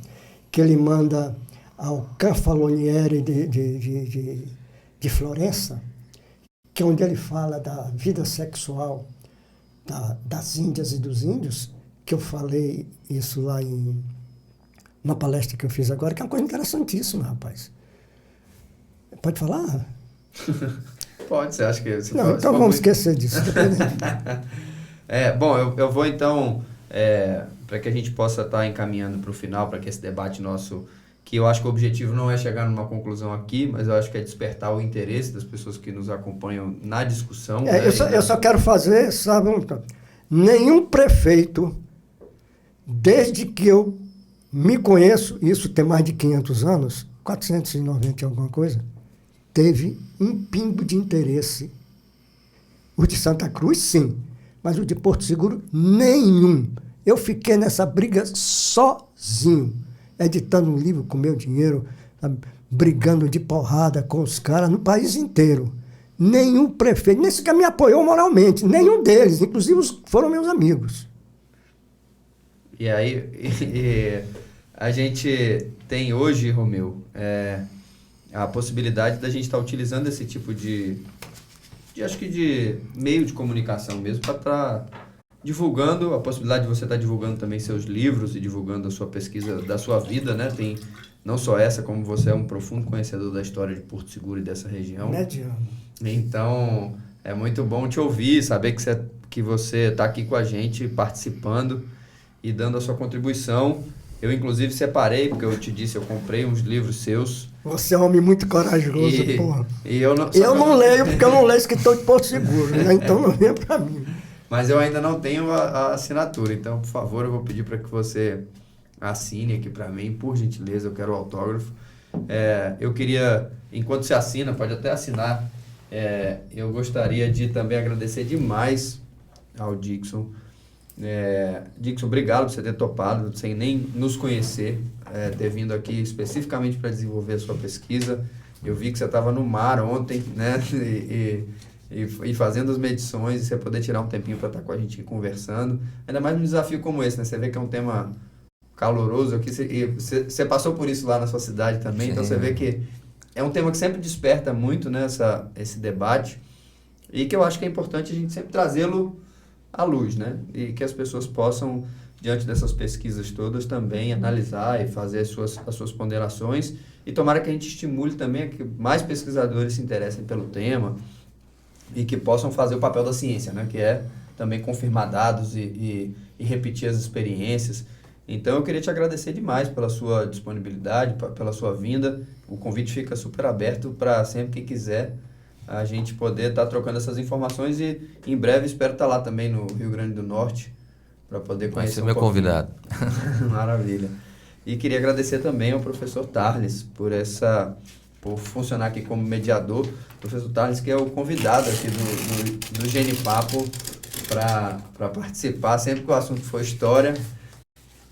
que ele manda ao Canfaloniere de Florença, que é onde ele fala da vida sexual das Índias e dos índios, que eu falei isso lá numa palestra que eu fiz agora, que é uma coisa interessantíssima, rapaz. Pode falar? Pode, você acha que... Não, então vamos esquecer disso. Bom, eu vou então, para que a gente possa estar encaminhando para o final, para que esse debate nosso, que eu acho que o objetivo não é chegar numa conclusão aqui, mas eu acho que é despertar o interesse das pessoas que nos acompanham na discussão. Eu só quero fazer, sabe, nenhum prefeito, desde que eu me conheço, isso tem mais de 500 anos, 490 e alguma coisa, teve um pingo de interesse. O de Santa Cruz, sim, mas o de Porto Seguro, nenhum. Eu fiquei nessa briga sozinho, editando um livro com meu dinheiro, sabe, brigando de porrada com os caras no país inteiro. Nenhum prefeito, nem sequer me apoiou moralmente, nenhum deles, inclusive foram meus amigos. E aí, a gente tem hoje, Romeu, a possibilidade da gente estar utilizando esse tipo de meio de comunicação mesmo para estar divulgando, a possibilidade de você estar divulgando também seus livros e divulgando a sua pesquisa da sua vida, né? Tem não só essa, como você é um profundo conhecedor da história de Porto Seguro e dessa região. Mediano. Então, é muito bom te ouvir, saber que você está aqui com a gente, participando. e dando a sua contribuição. Eu, inclusive, separei, porque eu te disse, eu comprei uns livros seus. Você é um homem muito corajoso, porra. E eu não leio, porque eu não leio escritor de Porto Seguro, né? Então não venha para mim. Mas eu ainda não tenho a assinatura, então, por favor, eu vou pedir para que você assine aqui para mim, por gentileza, eu quero o autógrafo. Eu queria, enquanto você assina, pode até assinar, eu gostaria de também agradecer demais ao Dixon. Dixon, obrigado por você ter topado, sem nem nos conhecer, ter vindo aqui especificamente para desenvolver a sua pesquisa. Eu vi que você estava no mar ontem, né? E fazendo as medições, e você poder tirar um tempinho para estar com a gente conversando. Ainda mais num desafio como esse, né? Você vê que é um tema caloroso aqui, você passou por isso lá na sua cidade também, Sim. Então você vê que é um tema que sempre desperta muito, né, esse debate, e que eu acho que é importante a gente sempre trazê-lo à luz, né, e que as pessoas possam, diante dessas pesquisas todas, também analisar e fazer as suas ponderações, e tomara que a gente estimule também a que mais pesquisadores se interessem pelo tema e que possam fazer o papel da ciência, né, que é também confirmar dados e repetir as experiências. Então eu queria te agradecer demais pela sua disponibilidade, pela sua vinda. O convite fica super aberto para sempre que quiser a gente poder estar trocando essas informações, e em breve espero estar lá também no Rio Grande do Norte para poder conhecer. Vai ser meu convidado. Maravilha. E queria agradecer também ao professor Tarles por funcionar aqui como mediador. O professor Tarles, que é o convidado aqui do Genipapo para participar, sempre que o assunto for história,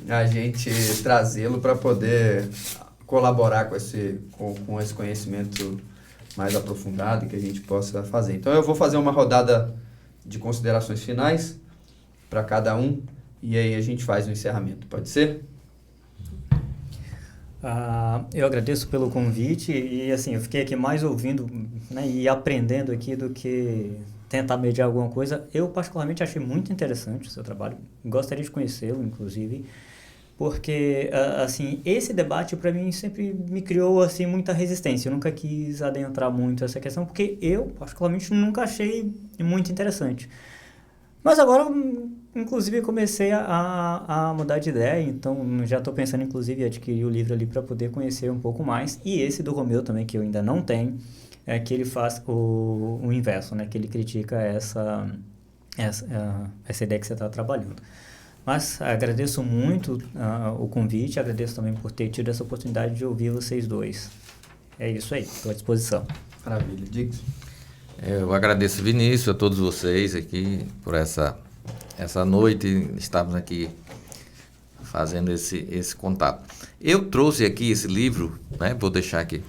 a gente trazê-lo para poder colaborar com esse conhecimento mais aprofundado que a gente possa fazer. Então eu vou fazer uma rodada de considerações finais para cada um, e aí a gente faz o encerramento. Pode ser? Eu agradeço pelo convite, e assim, eu fiquei aqui mais ouvindo, né, e aprendendo aqui do que tentar mediar alguma coisa. Eu particularmente achei muito interessante o seu trabalho, gostaria de conhecê-lo, inclusive, porque assim, esse debate para mim sempre me criou assim muita resistência. Eu nunca quis adentrar muito essa questão, porque eu particularmente nunca achei muito interessante. Mas agora, inclusive, comecei a mudar de ideia, então já estou pensando, inclusive, em adquirir o livro ali para poder conhecer um pouco mais. E esse do Romeu também, que eu ainda não tenho, que ele faz o inverso, né? Que ele critica essa ideia que você está trabalhando. Mas agradeço muito o convite, agradeço também por ter tido essa oportunidade de ouvir vocês dois. É isso aí, estou à disposição. Maravilha. Dixon. Eu agradeço, Vinícius, a todos vocês aqui por essa noite, estamos aqui fazendo esse contato. Eu trouxe aqui esse livro, né, vou deixar aqui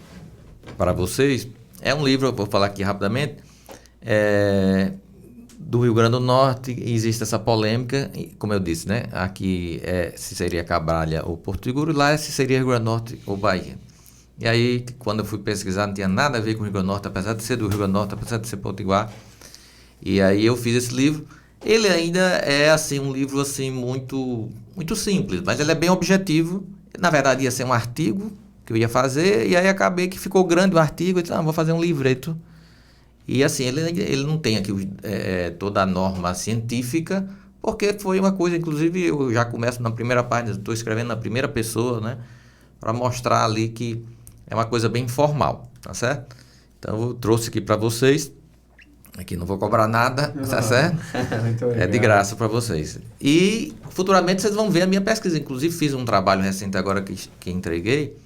para vocês. É um livro, eu vou falar aqui rapidamente, do Rio Grande do Norte. Existe essa polêmica, como eu disse, né, aqui se seria Cabralha ou Porto Seguro, e lá se seria Rio Grande do Norte ou Bahia. E aí, quando eu fui pesquisar, não tinha nada a ver com o Rio Grande do Norte, apesar de ser do Rio Grande do Norte, apesar de ser potiguar. E aí eu fiz esse livro. Ele ainda é assim, um livro assim, muito, muito simples, mas ele é bem objetivo. Na verdade, ia ser um artigo que eu ia fazer, e aí acabei que ficou grande o artigo, e disse, vou fazer um livreto. E assim, ele não tem aqui toda a norma científica, porque foi uma coisa, inclusive, eu já começo na primeira página, estou escrevendo na primeira pessoa, né, para mostrar ali que é uma coisa bem informal, tá certo? Então eu trouxe aqui para vocês. Aqui não vou cobrar nada, tá certo? Muito obrigado. É de graça para vocês. E futuramente vocês vão ver a minha pesquisa. Inclusive fiz um trabalho recente agora que entreguei,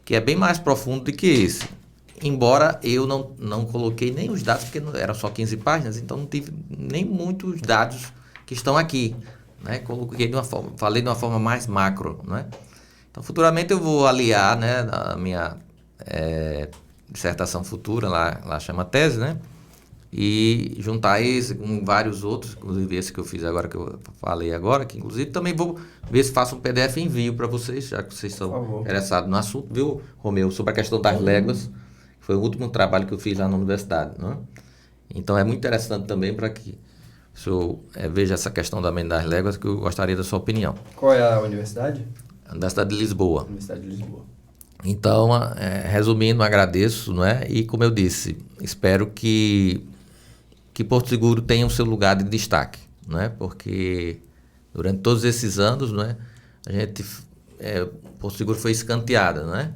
que é bem mais profundo do que esse. Embora eu não coloquei nem os dados, porque eram só 15 páginas, então não tive nem muitos dados que estão aqui, né? Falei de uma forma mais macro, né? Então futuramente eu vou aliar, né, a minha dissertação futura, lá chama tese, né? E juntar esse com vários outros, inclusive esse que eu fiz agora, que eu falei agora, que inclusive também vou ver se faço um PDF e envio para vocês, já que vocês estão interessados no assunto, viu, Romeu? Sobre a questão das léguas, que foi o último trabalho que eu fiz lá na universidade, né? Então é muito interessante também para que o senhor veja essa questão também das léguas, que eu gostaria da sua opinião. Qual é a universidade? A Universidade de Lisboa. Universidade de Lisboa. Então, resumindo, agradeço, não é? E como eu disse, espero que Porto Seguro tenha o seu lugar de destaque, não é? Porque Durante todos esses anos, né, a gente, Porto Seguro foi escanteada, né?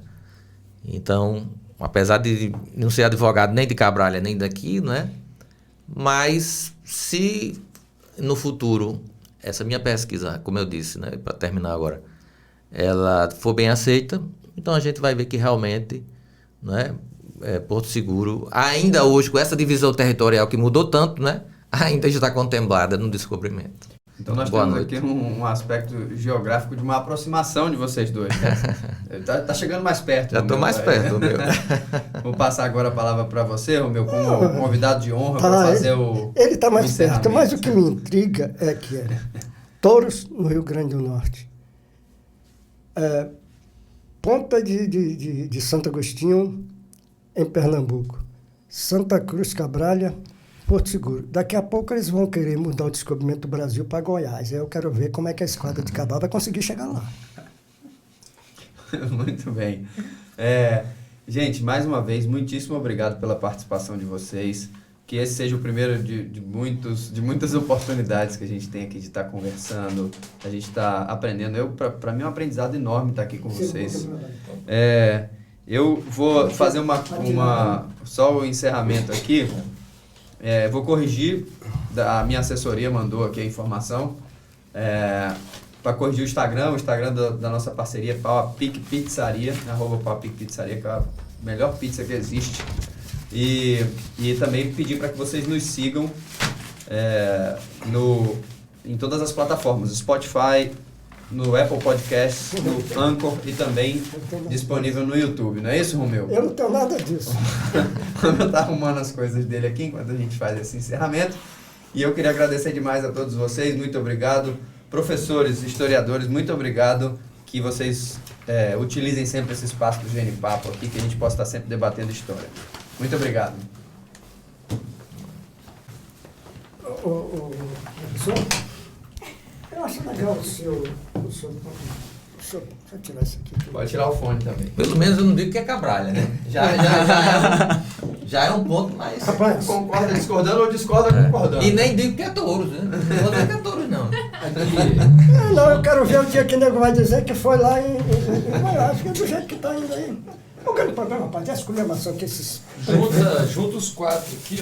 Então, apesar de não ser advogado nem de Cabralha, nem daqui, né? Mas se no futuro, essa minha pesquisa, como eu disse, né, para terminar agora, ela for bem aceita, então a gente vai ver que realmente, né, Porto Seguro, ainda hoje, com essa divisão territorial que mudou tanto, né, ainda está contemplada no descobrimento. Então nós Boa temos noite. aqui um aspecto geográfico de uma aproximação de vocês dois. Né? Tá chegando mais perto. Já estou mais perto, Romeu. Vou passar agora a palavra para você, Romeu, como convidado de honra para fazer o Ele está mais perto, encerramento. mas o que me intriga é que Touros, no Rio Grande do Norte, Ponta de Santo Agostinho, em Pernambuco, Santa Cruz Cabralha, Porto Seguro. Daqui a pouco eles vão querer mudar o descobrimento do Brasil para Goiás. Aí eu quero ver como é que a esquadra de Cabral vai conseguir chegar lá. Muito bem. Gente, mais uma vez, muitíssimo obrigado pela participação de vocês. Que esse seja o primeiro de muitas oportunidades que a gente tem aqui de estar conversando, a gente está aprendendo. Para mim é um aprendizado enorme estar aqui com vocês. Eu vou fazer só o encerramento aqui. Vou corrigir, a minha assessoria mandou aqui a informação, para corrigir o Instagram da nossa parceria, Pauapic Pizzaria, @Pauapic Pizzaria, que é a melhor pizza que existe. E também pedir para que vocês nos sigam em todas as plataformas, Spotify, no Apple Podcasts, no Anchor e também disponível no YouTube. Não é isso, Romeu? Eu não tenho nada disso. O Romeu está arrumando as coisas dele aqui enquanto a gente faz esse encerramento. E eu queria agradecer demais a todos vocês. Muito obrigado. Professores, historiadores, muito obrigado. Que vocês utilizem sempre esse espaço do GN Papo aqui, que a gente possa estar sempre debatendo história. Muito obrigado. Professor, eu acho legal o seu... Deixa eu tirar isso aqui. Pode tirar o fone também. Pelo menos eu não digo que é Cabralha, né? Já é um ponto mais... Rapaz, Concorda discordando ou discorda concordando? E nem digo que é Touros, né? Não vou dizer que é Touros, não. não, eu quero ver o dia que o nego vai dizer que foi lá em Goiás, que é do jeito que está indo aí. O grande problema, rapaz, essa exclamação que esses... Junta os quatro aqui.